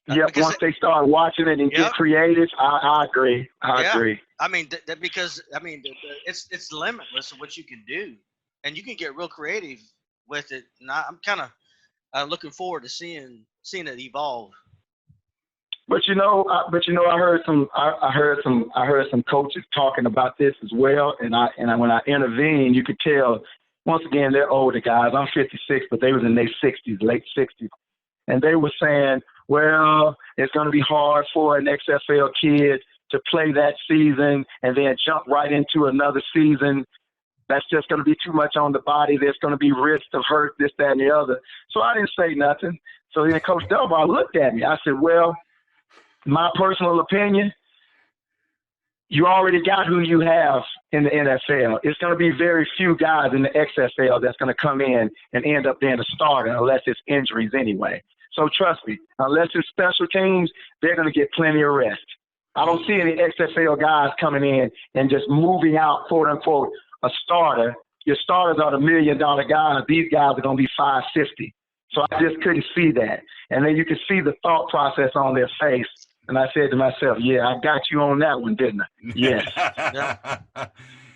[SPEAKER 5] Yeah, once they start watching it and get creative, I agree. I agree.
[SPEAKER 2] I mean, it's limitless of what you can do, and you can get real creative with it. And I'm kind of looking forward to seeing it evolve.
[SPEAKER 5] But I heard some coaches talking about this as well, and when I intervened, you could tell. Once again, they're older guys. I'm 56, but they was in their 60s, late 60s, and they were saying, well, it's going to be hard for an XFL kid to play that season and then jump right into another season. That's just going to be too much on the body. There's going to be risk of hurt, this, that, and the other. So I didn't say nothing. So then Coach Delbar looked at me. I said, well, my personal opinion, you already got who you have in the NFL. It's going to be very few guys in the XFL that's going to come in and end up being a starter unless it's injuries anyway. So trust me, unless it's special teams, they're going to get plenty of rest. I don't see any XFL guys coming in and just moving out, quote unquote, a starter. Your starters are the $1 million guys. These guys are going to be $550. So I just couldn't see that. And then you could see the thought process on their face. And I said to myself, yeah, I got you on that one, didn't I? Yes.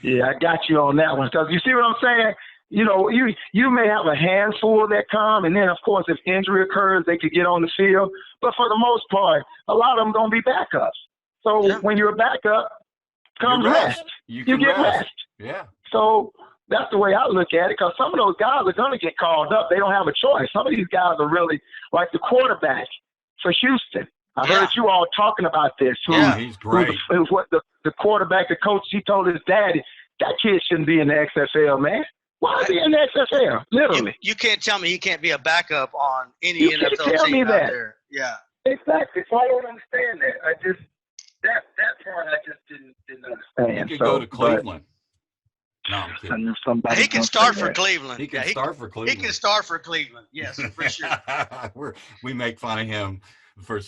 [SPEAKER 5] Yeah, I got you on that one. Because you see what I'm saying? You know, you may have a handful that come, and then, of course, if injury occurs, they could get on the field. But for the most part, a lot of them going to be backups. So when you're a backup, comes rest. You get rest.
[SPEAKER 1] Yeah.
[SPEAKER 5] So that's the way I look at it, because some of those guys are going to get called up. They don't have a choice. Some of these guys are really like the quarterback for Houston. I heard you all talking about this.
[SPEAKER 1] He's great.
[SPEAKER 5] What the quarterback, the coach, he told his daddy, that kid shouldn't be in the XFL, man. Why is he in the XFL? Literally.
[SPEAKER 2] You can't tell me he can't be a backup on any NFL team out there. Yeah.
[SPEAKER 5] Exactly. So I don't understand that. That part I just didn't understand.
[SPEAKER 1] He could go to Cleveland. No, I'm kidding.
[SPEAKER 2] He can start for Cleveland.
[SPEAKER 1] He can start for Cleveland.
[SPEAKER 2] He can start for Cleveland. Yes, for sure.
[SPEAKER 1] We make fun of him for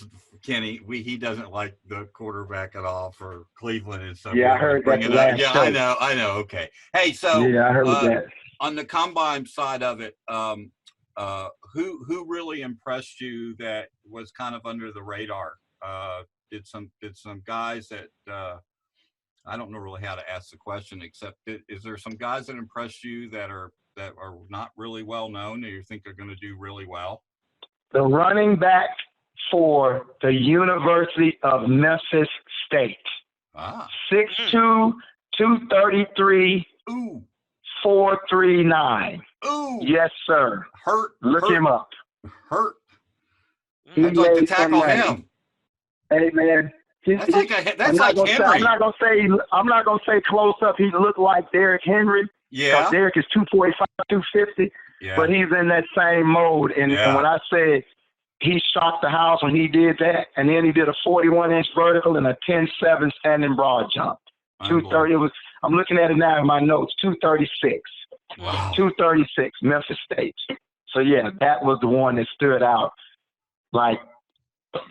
[SPEAKER 1] Kenny. He doesn't like the quarterback at all for Cleveland, and so
[SPEAKER 5] I heard that.
[SPEAKER 1] Yeah, I know. Okay. Hey, so
[SPEAKER 5] I heard that.
[SPEAKER 1] On the combine side of it, who really impressed you that was kind of under the radar? Did some guys that I don't know really how to ask the question, except is there some guys that impress you that are not really well known and you think they're going to do really well?
[SPEAKER 5] The running back for the University of Memphis State. 6'2", 233,
[SPEAKER 1] Ooh.
[SPEAKER 5] 439.
[SPEAKER 1] Ooh.
[SPEAKER 5] Yes, sir. Look him up.
[SPEAKER 1] I'd like to tackle him.
[SPEAKER 5] Hey, man.
[SPEAKER 1] That's like Henry.
[SPEAKER 5] I'm not gonna say close up. He looked like Derrick Henry.
[SPEAKER 1] Yeah.
[SPEAKER 5] Derrick is 245, 250.
[SPEAKER 1] Yeah.
[SPEAKER 5] But he's in that same mode. And when I said he shocked the house when he did that, and then he did a 41-inch vertical and a 10-7 standing broad jump. 230. I'm looking at it now in my notes. 236.
[SPEAKER 1] Wow.
[SPEAKER 5] 236. Memphis State. So yeah, that was the one that stood out. Like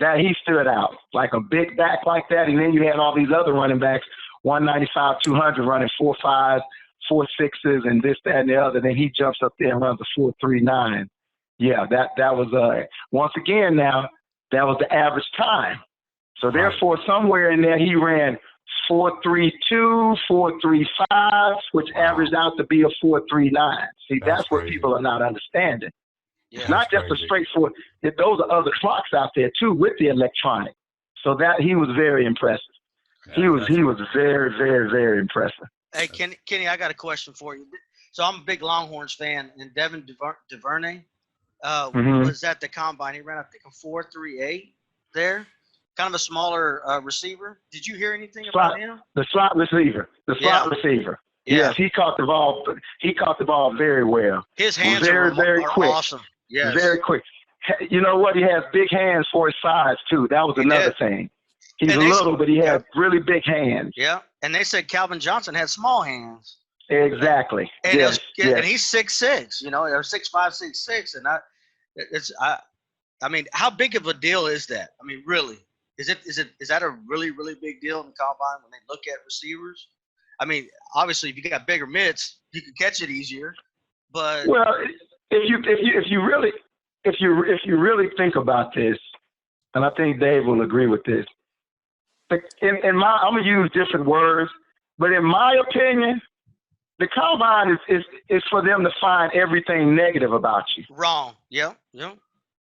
[SPEAKER 5] that, he stood out like a big back like that, and then you had all these other running backs, 195, 200, running 4.5s, 4.6s, and this, that, and the other. Then he jumps up there and runs a 4.39. Yeah, that was once again now that was the average time. So therefore, somewhere in there he ran 4.32, 4.35, which averaged out to be a 4.39. See, that's what people are not understanding.
[SPEAKER 2] Yeah,
[SPEAKER 5] it's not just a straightforward. Those are other clocks out there too with the electronic. So that he was very impressive.
[SPEAKER 1] Yeah,
[SPEAKER 5] he was very, very, very impressive.
[SPEAKER 2] Hey, Kenny, I got a question for you. So I'm a big Longhorns fan, and Devin DuVernay was at the combine. He ran, I think, a 4.38 there. Kind of a smaller receiver. Did you hear anything about him?
[SPEAKER 5] The slot receiver. Receiver.
[SPEAKER 2] Yeah.
[SPEAKER 5] Yes, he caught the ball. He caught the ball very well.
[SPEAKER 2] His hands
[SPEAKER 5] are quick.
[SPEAKER 2] Awesome. Yes.
[SPEAKER 5] Very quick. You know what? He has big hands for his size too. That was another thing. He's little, but he has really big hands.
[SPEAKER 2] Yeah. And they said Calvin Johnson had small hands.
[SPEAKER 5] Exactly.
[SPEAKER 2] And, and he's 6'6", or 6'5", 6'6", and I mean, how big of a deal is that? I mean, really, is that a really, really big deal in the combine when they look at receivers? I mean, obviously, if you got bigger mitts, you can catch it easier. But
[SPEAKER 5] if you really think about this, and I think Dave will agree with this. I'm gonna use different words, but in my opinion, the combine is for them to find everything negative about you.
[SPEAKER 2] Wrong. Yeah.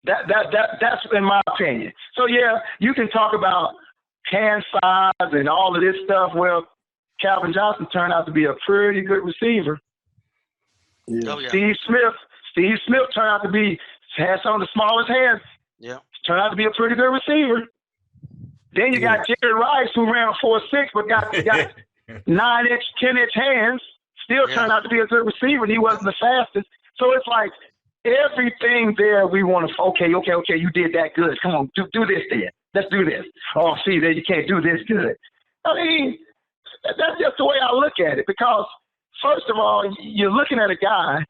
[SPEAKER 5] That's in my opinion. So yeah, you can talk about hand size and all of this stuff. Well, Calvin Johnson turned out to be a pretty good receiver.
[SPEAKER 3] Yeah.
[SPEAKER 2] Oh, yeah.
[SPEAKER 5] Steve Smith turned out to had some of the smallest hands.
[SPEAKER 2] Yeah.
[SPEAKER 5] Turned out to be a pretty good receiver. Then you got Jerry Rice, who ran a 4.6, but got 9-inch, 10-inch hands. Still turned out to be a good receiver, and he wasn't the fastest. So it's like everything there we want to, okay, you did that good. Come on, do this then. Let's do this. Oh, see, there you can't do this good. I mean, that's just the way I look at it, because first of all, you're looking at a guy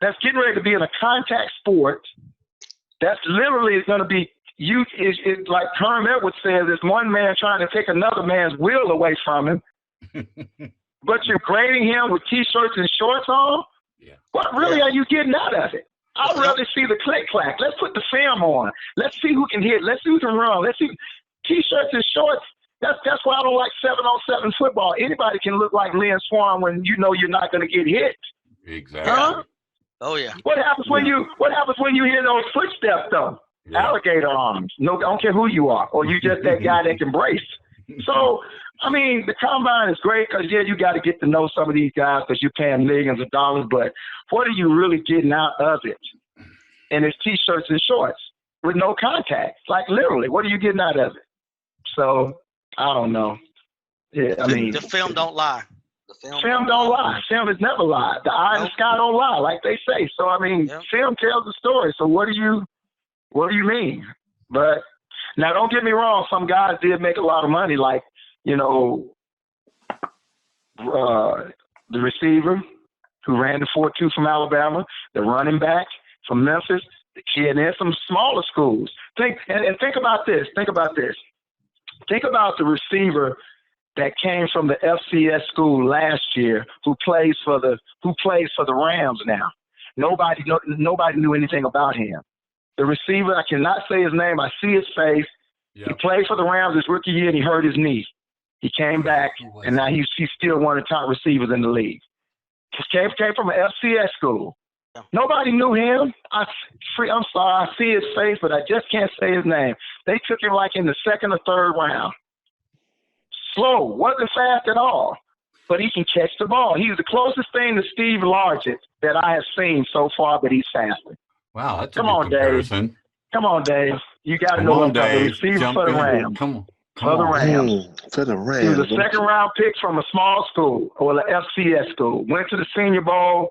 [SPEAKER 5] that's getting ready to be in a contact sport that's literally going to be like Herm Edwards says, it's one man trying to take another man's will away from him, but you're grading him with T-shirts and shorts on?
[SPEAKER 1] Yeah.
[SPEAKER 5] What really are you getting out of it? I'd rather see the click-clack. Let's put the film on. Let's see who can hit. Let's see who can run. Let's see T-shirts and shorts. That's why I don't like 7-on-7 football. Anybody can look like Lynn Swan when you know you're not going to get hit.
[SPEAKER 1] Exactly.
[SPEAKER 5] Huh?
[SPEAKER 2] Oh yeah.
[SPEAKER 5] What happens when you hear those footsteps though? Yeah. Alligator arms. No, I don't care who you are, or you just that guy that can brace. So, I mean, the combine is great because you got to get to know some of these guys because you're paying millions of dollars. But what are you really getting out of it? And it's T-shirts and shorts with no contact. Like literally, what are you getting out of it? So I don't know. Yeah, I mean,
[SPEAKER 2] the film don't lie. The
[SPEAKER 5] film don't lie. Film has never lied. The eye and the sky don't lie, like they say. So I mean, film tells the story. So what do you mean? But now, don't get me wrong. Some guys did make a lot of money, like the receiver who ran the 4.2 from Alabama, the running back from Memphis, the kid, and then some smaller schools. Think about this. Think about the receiver that came from the FCS school last year, who plays for the Rams now. Nobody knew anything about him. The receiver, I cannot say his name. I see his face. Yep. He played for the Rams his rookie year, and he hurt his knee. He came back, and now he's still one of the top receivers in the league. He came from an FCS school. Nobody knew him. I'm sorry, I see his face, but I just can't say his name. They took him like in the second or third round. Slow, wasn't fast at all, but he can catch the ball. He's the closest thing to Steve Largent that I have seen so far, but he's faster.
[SPEAKER 1] Wow, that's
[SPEAKER 5] Come
[SPEAKER 1] a good
[SPEAKER 5] on,
[SPEAKER 1] comparison.
[SPEAKER 5] Dave. Come on, Dave. You got to
[SPEAKER 1] Come
[SPEAKER 5] know
[SPEAKER 1] on,
[SPEAKER 5] what I'm talking
[SPEAKER 1] Dave.
[SPEAKER 5] receiver
[SPEAKER 1] Jump
[SPEAKER 5] for the
[SPEAKER 1] in.
[SPEAKER 5] Rams.
[SPEAKER 1] Come on.
[SPEAKER 5] For the Rams.
[SPEAKER 3] For the
[SPEAKER 5] He was
[SPEAKER 3] Rams.
[SPEAKER 5] a second-round pick from a small school or an FCS school. Went to the Senior Bowl,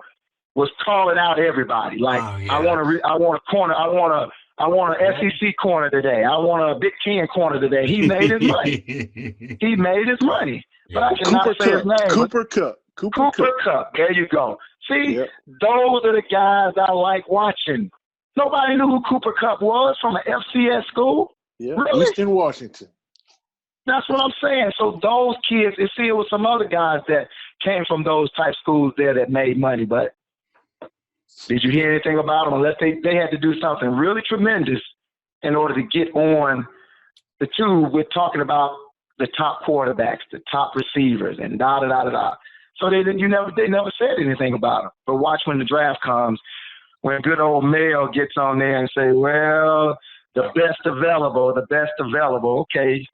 [SPEAKER 5] was calling out everybody. Like,
[SPEAKER 1] Oh, yeah.
[SPEAKER 5] I want a corner. I want an SEC corner today. I want a Big Ten corner today. He made his money. He made his money. But I cannot say his name.
[SPEAKER 3] Cooper Kupp.
[SPEAKER 5] Cooper Kupp. There you go. See, those are the guys I like watching. Nobody knew who Cooper Kupp was from an FCS school.
[SPEAKER 3] Yeah,
[SPEAKER 5] Really?
[SPEAKER 3] Eastern Washington.
[SPEAKER 5] That's what I'm saying. So those kids, you see, it was some other guys that came from those type schools there that made money. But did you hear anything about them? Unless they had to do something really tremendous in order to get on the two. We're talking about the top quarterbacks, the top receivers, and da-da-da-da-da. So they never said anything about them. But watch when the draft comes, when good old Mel gets on there and say, well, the best available. Okay,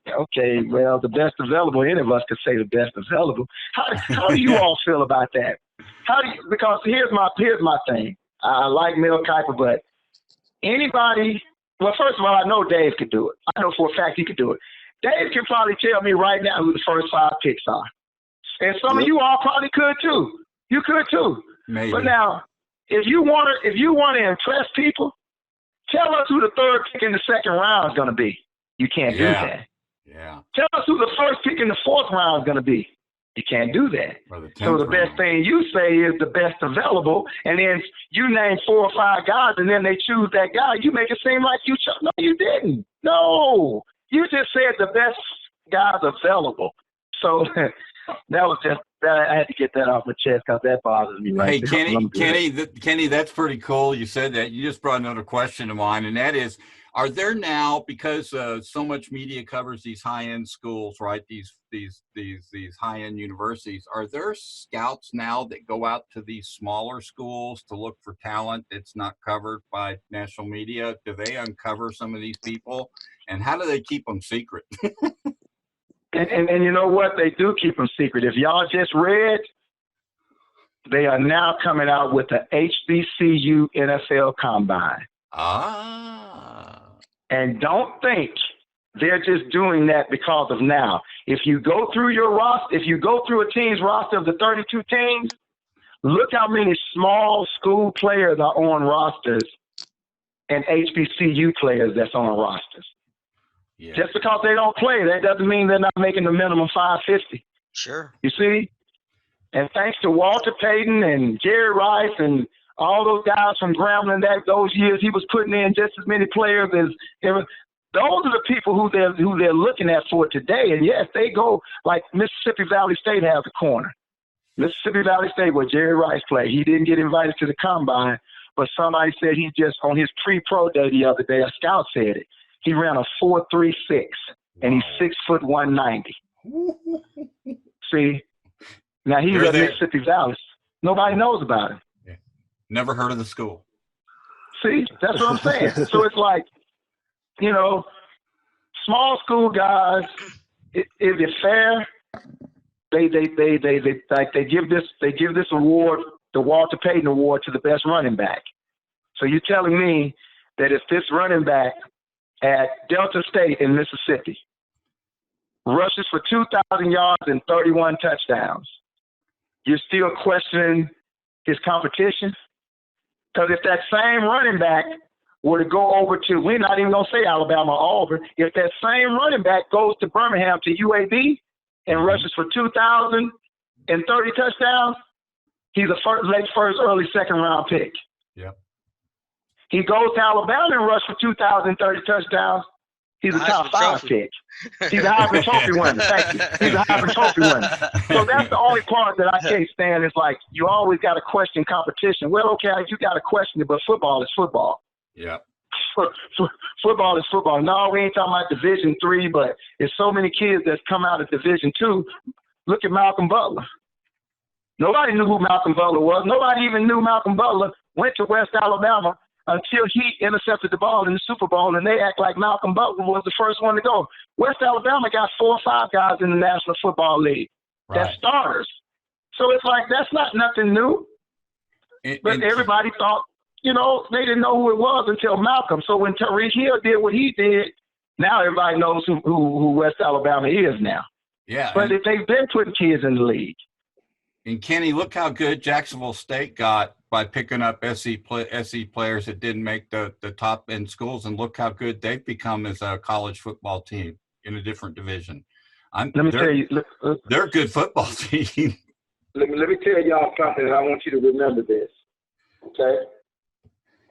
[SPEAKER 5] well, the best available, any of us could say the best available. How do you all feel about that? Because here's my thing. I like Mel Kiper, but anybody, well, first of all, I know Dave could do it. I know for a fact he could do it. Dave can probably tell me right now who the first 5 picks are. And some of you all probably could too. You could too.
[SPEAKER 1] Maybe.
[SPEAKER 5] But now, if you want to impress people, tell us who the third pick in the second round is going to be. You can't do that.
[SPEAKER 1] Yeah.
[SPEAKER 5] Tell us who the first pick in the fourth round is going to be. You can't do that. So the best thing you say is the best available, and then you name 4 or 5 guys, and then they choose that guy. You make it seem like you chose. No, you didn't. No, you just said the best guys available. So that was just that. I had to get that off my chest because that bothers me. Right?
[SPEAKER 1] Hey, Kenny, that's pretty cool. You said that. You just brought another question to mind, and that is: are there now, because so much media covers these high-end schools, right? These high-end universities. Are there scouts now that go out to these smaller schools to look for talent that's not covered by national media? Do they uncover some of these people, and how do they keep them secret?
[SPEAKER 5] And you know what? They do keep them secret. If y'all just read, they are now coming out with the HBCU NFL Combine. And don't think they're just doing that because of now. If you go through your roster, if you go through a team's roster of the 32 teams, look how many small school players are on rosters and HBCU players that's on rosters. Yeah. Just because they don't play, that doesn't mean they're not making the minimum $550.
[SPEAKER 2] Sure.
[SPEAKER 5] You see? And thanks to Walter Payton and Jerry Rice and all those guys from Grambling those years, he was putting in just as many players as ever. Those are the people who they're looking at for today. And yes, they go like Mississippi Valley State has a corner. Mississippi Valley State, where Jerry Rice played, he didn't get invited to the combine, but somebody said he just on his pre-pro day the other day, a scout said it. He ran a 4.36, and he's 6'190". See, now he's at Mississippi Valley. Nobody knows about him.
[SPEAKER 1] Yeah. Never heard of the school.
[SPEAKER 5] See, that's what I'm saying. So it's like, you know, small school guys. Is it fair? They give this award, the Walter Payton Award, to the best running back. So you're telling me that if this running back at Delta State in Mississippi rushes for 2,000 yards and 31 touchdowns, you're still questioning his competition? Because if that same running back were to go over to, we're not even going to say Alabama or Auburn, if that same running back goes to Birmingham to UAB and rushes for 2,030 touchdowns, he's a late first, early second round pick.
[SPEAKER 1] Yep.
[SPEAKER 5] He goes to Alabama and rushes for 2,030 touchdowns. He's a top 5 pick. He's a Heisman Trophy winner. Thank you. He's a Heisman Trophy winner. So that's the only part that I can't stand. Is like, you always got to question competition. Well, okay, you got to question it, but football is football.
[SPEAKER 1] Yeah.
[SPEAKER 5] football is football. No, we ain't talking about Division III, but there's so many kids that's come out of Division II. Look at Malcolm Butler. Nobody knew who Malcolm Butler was. Nobody even knew Malcolm Butler went to West Alabama until he intercepted the ball in the Super Bowl, and they act like Malcolm Butler was the first one to go. West Alabama got 4 or 5 guys in the National Football League.
[SPEAKER 1] Right.
[SPEAKER 5] That's starters. So it's like that's not nothing new. But everybody thought, you know, they didn't know who it was until Malcolm. So when Tariq Hill did what he did, now everybody knows who West Alabama is now.
[SPEAKER 1] Yeah.
[SPEAKER 5] But they've been putting kids in the league.
[SPEAKER 1] And Kenny, look how good Jacksonville State got by picking up SC players that didn't make the top end schools, and look how good they've become as a college football team in a different division.
[SPEAKER 5] Let me tell you,
[SPEAKER 1] they're a good football team.
[SPEAKER 5] Let me tell y'all something, and I want you to remember this. Okay?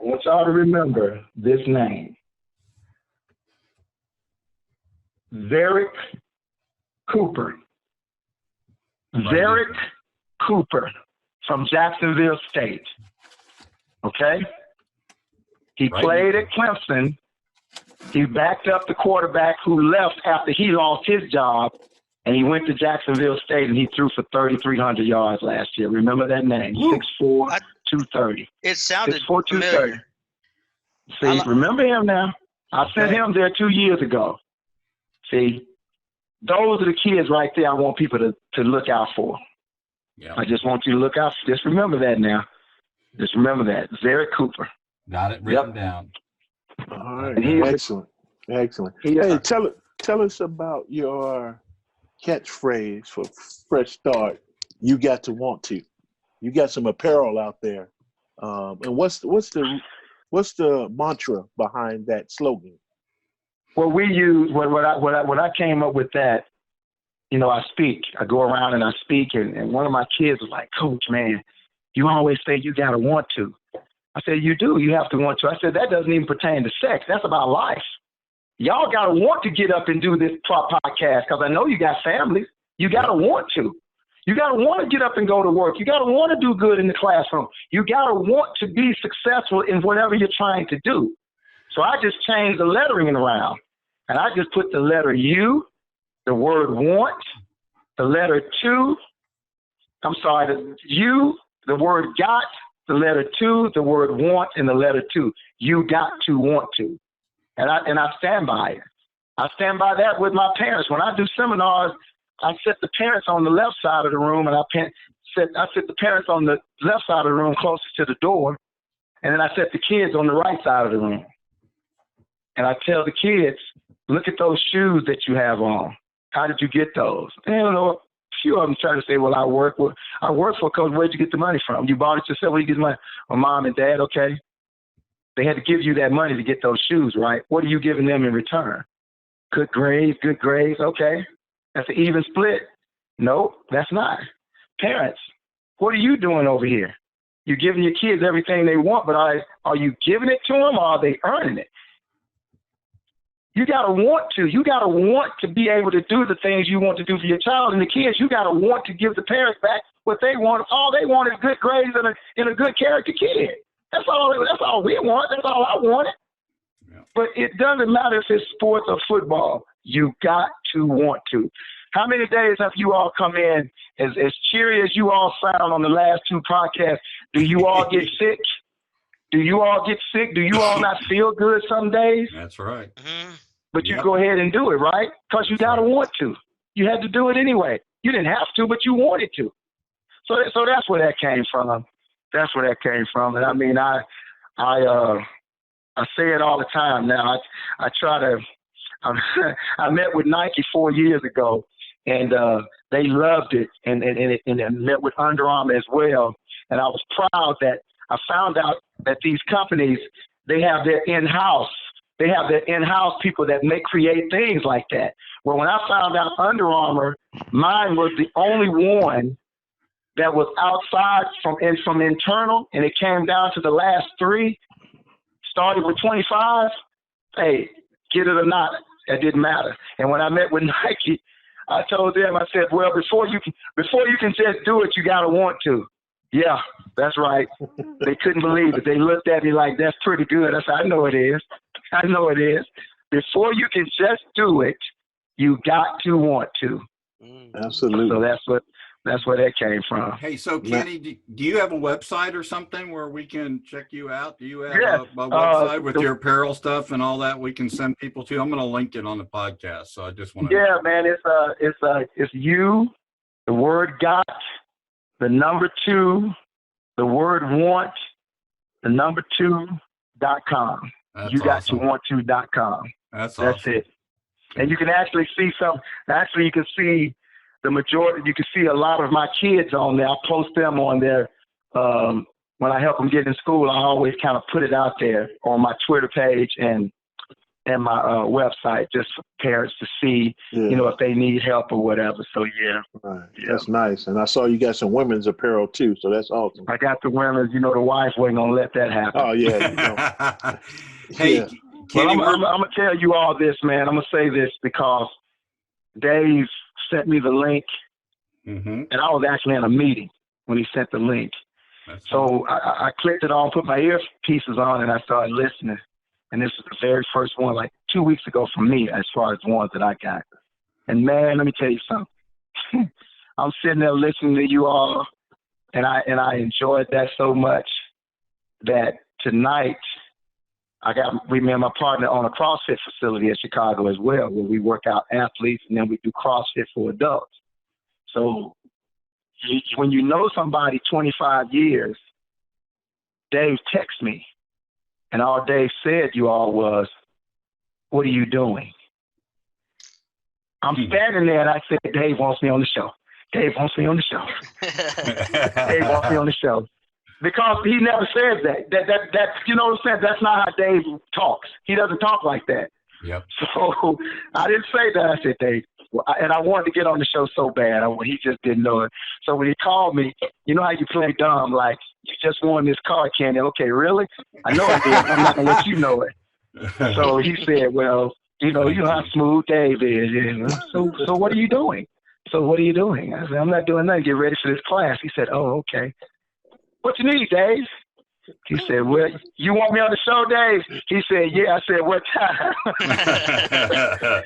[SPEAKER 5] I want y'all to remember this name. Zarek Cooper. Zarek Cooper from Jacksonville State. Okay? He played at Clemson. He backed up the quarterback who left after he lost his job, and he went to Jacksonville State, and he threw for 3,300 yards last year. Remember that name? 6'4", 230.
[SPEAKER 2] It sounded
[SPEAKER 5] 6'4", 230. See, remember him now. I sent him there 2 years ago. See, those are the kids right there I want people to look out for.
[SPEAKER 1] Yeah.
[SPEAKER 5] I just want you to look out. Just remember that now. Just remember that. Zarek Cooper.
[SPEAKER 1] Got it written down.
[SPEAKER 3] All right. Excellent. Hey, tell us about your catchphrase for Fresh Start. You got to want to. You got some apparel out there. And what's the mantra behind that slogan?
[SPEAKER 5] Well, we use when I came up with that. You know, I speak. I go around and I speak, and one of my kids was like, "Coach, man, you always say you gotta want to." I said, "You do. You have to want to." I said, "That doesn't even pertain to sex. That's about life. Y'all gotta want to get up and do this podcast because I know you got families. You gotta want to. You gotta want to get up and go to work. You gotta want to do good in the classroom. You gotta want to be successful in whatever you're trying to do." So I just changed the lettering around, and I just put the letter U, the word want, the letter two. I'm sorry, the U, the word got, the letter two, the word want, and the letter two. You got to want to. And I stand by it. I stand by that with my parents. When I do seminars, I set the parents on the left side of the room, and I set the parents on the left side of the room closest to the door, and then I set the kids on the right side of the room. And I tell the kids, look at those shoes that you have on. How did you get those? And you know, a few of them try to say, well, I work for Coach. Where'd you get the money from? You bought it yourself? Where you get the money? Well, Mom and Dad, okay. They had to give you that money to get those shoes, right? What are you giving them in return? Good grades, okay. That's an even split. No, that's not. Parents, what are you doing over here? You're giving your kids everything they want, but are you giving it to them or are they earning it? You got to want to. You got to want to be able to do the things you want to do for your child. And the kids, you got to want to give the parents back what they want. All they want is good grades and a good character kid. That's all we want. That's all I wanted. Yeah. But it doesn't matter if it's sports or football. You got to want to. How many days have you all come in as cheery as you all sound on the last 2 podcasts? Do you all get sick? Do you all get sick? Do you all not feel good some days?
[SPEAKER 1] That's right.
[SPEAKER 5] But you go ahead and do it, right? Because you got to want to. You had to do it anyway. You didn't have to, but you wanted to. So that's where that came from. That's where that came from. And I mean, I say it all the time now. I try to. I met with Nike 4 years ago, and they loved it, and met with Under Armour as well. And I was proud that I found out that these companies, they have their in-house people that create things like that. Well, when I found out Under Armour, mine was the only one that was outside from internal, and it came down to the last 3, started with 25. Hey, get it or not, it didn't matter. And when I met with Nike, I told them, I said, well, before you can just do it, you got to want to. Yeah, that's right. They couldn't believe it. They looked at me like, that's pretty good. I said, I know it is. I know it is. Before you can just do it, you got to want to.
[SPEAKER 3] Absolutely.
[SPEAKER 5] So that's where that came from.
[SPEAKER 1] Hey, so Kenny, do you have a website or something where we can check you out? Do you have
[SPEAKER 5] Yes.
[SPEAKER 1] a website with your apparel stuff and all that we can send people to? I'm going to link it on the podcast. So I just want to.
[SPEAKER 5] Yeah, man. It's you, the word got, the number 2, the word want, the number 2.com.
[SPEAKER 1] That's
[SPEAKER 5] You got
[SPEAKER 1] awesome.
[SPEAKER 5] to want to.com.
[SPEAKER 1] That's
[SPEAKER 5] awesome. It.
[SPEAKER 1] Okay.
[SPEAKER 5] And you can actually see you can see the majority, you can see a lot of my kids on there. I post them on there. When I help them get in school, I always kind of put it out there on my Twitter page and my website, just for parents to see, if they need help or whatever. So, yeah.
[SPEAKER 3] Right. That's nice. And I saw you got some women's apparel, too, so that's awesome.
[SPEAKER 5] I got the women's. The wife wasn't going to let that happen.
[SPEAKER 3] Oh, yeah.
[SPEAKER 1] Hey, Kenny,
[SPEAKER 5] well, I'm going to tell you all this, man. I'm going to say this because Dave sent me the link, and I was actually in a meeting when he sent the link. So I clicked it on, put my earpieces on, and I started listening. And this is the very first one, like 2 weeks ago for me, as far as the ones that I got. And, man, let me tell you something. I'm sitting there listening to you all, and I enjoyed that so much that tonight me and my partner own a CrossFit facility in Chicago as well, where we work out athletes and then we do CrossFit for adults. So when you know somebody 25 years, Dave texted me, and all Dave said, you all, was, "What are you doing?" I'm standing there, and I said, "Dave wants me on the show. Dave wants me on the show. Dave wants me on the show." Because he never says that. That you know what I'm saying? That's not how Dave talks. He doesn't talk like that.
[SPEAKER 1] Yep.
[SPEAKER 5] So I didn't say that. I said, "Dave," and I wanted to get on the show so bad. He just didn't know it. So when he called me, you know how you play dumb, like, "You just won this car, Kenny." Okay, really? I know I did. I'm not gonna let you know it. So he said, "Well, you know how smooth Dave is. So what are you doing? So what are you doing?" I said, "I'm not doing nothing. Get ready for this class." He said, "Oh, okay. What you need, Dave?" He said, "Well, you want me on the show, Dave?" He said, "Yeah." I said, "What time?"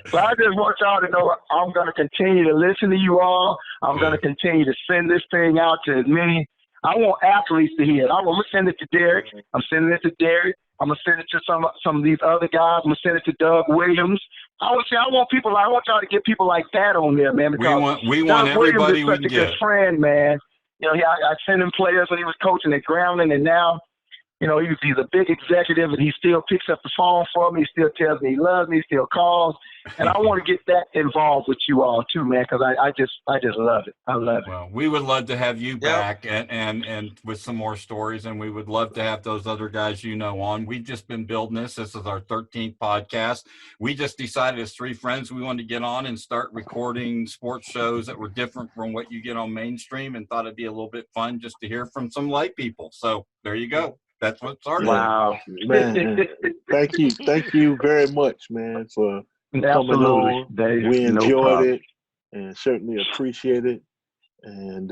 [SPEAKER 5] So I just want y'all to know I'm going to continue to listen to you all. I'm going to continue to send this thing out to as many. I want athletes to hear it. I'm going to send it to Derek. I'm sending it to Derek. I'm going to send it to some of these other guys. I'm going to send it to Doug Williams. I want y'all to get people like that on there, man. Because
[SPEAKER 1] we want everybody we can
[SPEAKER 5] get. Such a good friend, man. I sent him players when he was coaching at Grambling, and now, he's a big executive, and he still picks up the phone for me. He still tells me he loves me. He still calls, and I want to get that involved with you all too, man, because I just love it. I love it.
[SPEAKER 1] Well, we would love to have you back and with some more stories, and we would love to have those other guys on. We've just been building this. This is our 13th podcast. We just decided as 3 friends we wanted to get on and start recording sports shows that were different from what you get on mainstream, and thought it'd be a little bit fun just to hear from some light people. So there you go. That's what started.
[SPEAKER 5] Wow,
[SPEAKER 3] man! Thank you very much, man, for coming on. We enjoyed it and certainly appreciate it. And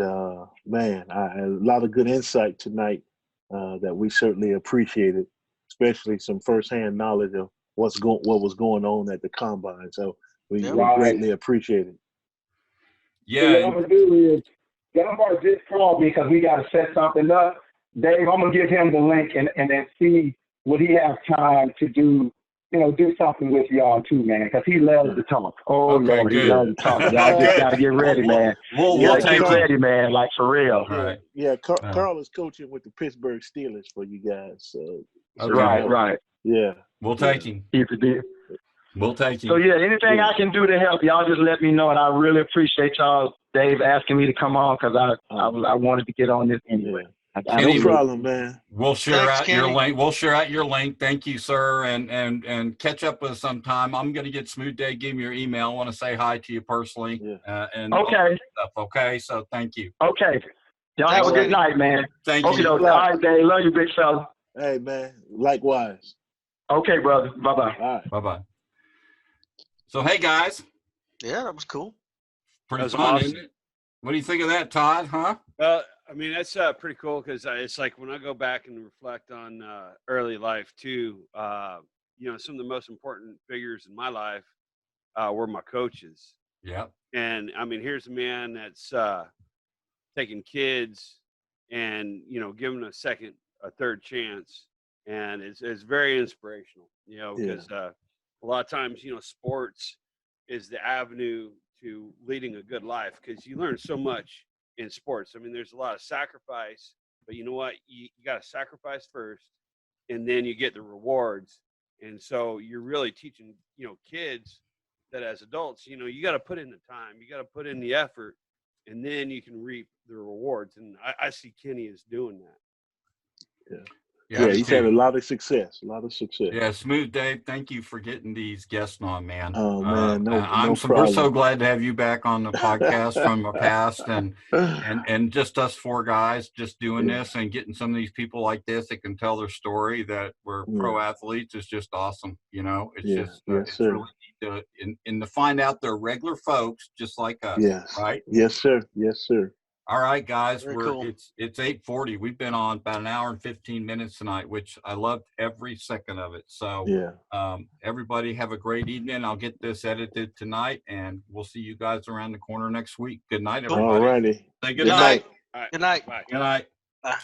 [SPEAKER 3] man, I had a lot of good insight tonight that we certainly appreciated, especially some firsthand knowledge of what was going on at the combine. So we greatly appreciate it.
[SPEAKER 5] Yeah. What I'm gonna do is Dunbar just called me because we got to set something up. Dave, I'm gonna give him the link and then see would he have time to do something with y'all too, man, because he loves to talk. Oh, okay, Lord, good. He loves to talk. Y'all just got to get ready, man.
[SPEAKER 1] We'll
[SPEAKER 5] get ready, man, like for real.
[SPEAKER 1] Right.
[SPEAKER 3] Yeah, Carl is coaching with the Pittsburgh Steelers for you guys. So
[SPEAKER 5] Right.
[SPEAKER 3] Yeah.
[SPEAKER 1] We'll take him. We'll take him.
[SPEAKER 5] So, anything I can do to help, y'all just let me know, and I really appreciate y'all, Dave, asking me to come on because I wanted to get on this anyway.
[SPEAKER 3] No problem, man.
[SPEAKER 1] We'll share out your link. We'll share out your link. Thank you, sir. And catch up with us sometime. I'm going to get Smooth Day. Give me your email. I want to say hi to you personally.
[SPEAKER 3] Yeah.
[SPEAKER 1] And
[SPEAKER 5] okay.
[SPEAKER 1] Stuff. Okay. So thank you.
[SPEAKER 5] Okay. Y'all have a good night, man.
[SPEAKER 1] Thank you.
[SPEAKER 5] All right, Dave. Love you, big fella.
[SPEAKER 3] Hey, man. Likewise.
[SPEAKER 5] Okay, brother. Bye-bye.
[SPEAKER 3] All right.
[SPEAKER 1] Bye-bye. So, hey, guys.
[SPEAKER 2] Yeah, that was cool.
[SPEAKER 1] Pretty fun, awesome. Isn't it? What do you think of that, Todd? Huh?
[SPEAKER 4] Well, I mean, that's pretty cool because it's like when I go back and reflect on early life too, some of the most important figures in my life were my coaches.
[SPEAKER 1] Yeah.
[SPEAKER 4] And I mean, here's a man that's taking kids and, giving a third chance. And it's very inspirational, because a lot of times, sports is the avenue to leading a good life, because you learn so much in sports. I mean, there's a lot of sacrifice, but you know what? You got to sacrifice first, and then you get the rewards. And so you're really teaching, kids that as adults, you got to put in the time, you got to put in the effort, and then you can reap the rewards. And I see Kenny is doing that.
[SPEAKER 3] Yeah, he's had a lot of success.
[SPEAKER 1] Yeah, Smooth Dave, thank you for getting these guests on, man.
[SPEAKER 3] Oh man,
[SPEAKER 1] we're
[SPEAKER 3] problem.
[SPEAKER 1] so glad to have you back on the podcast from the past, and just us four guys just doing this and getting some of these people like this that can tell their story that we're pro athletes is just awesome. It's it's really neat to find out they're regular folks just like us.
[SPEAKER 3] Yes.
[SPEAKER 1] Right.
[SPEAKER 3] Yes, sir. Yes, sir.
[SPEAKER 1] All right, guys,
[SPEAKER 2] Cool.
[SPEAKER 1] It's 8:40. We've been on about an hour and 15 minutes tonight, which I loved every second of it. So everybody have a great evening. I'll get this edited tonight, and we'll see you guys around the corner next week. Good night, everybody.
[SPEAKER 3] All righty.
[SPEAKER 1] Say good night.
[SPEAKER 2] Good night.
[SPEAKER 4] Bye.
[SPEAKER 1] Good night.
[SPEAKER 2] Bye.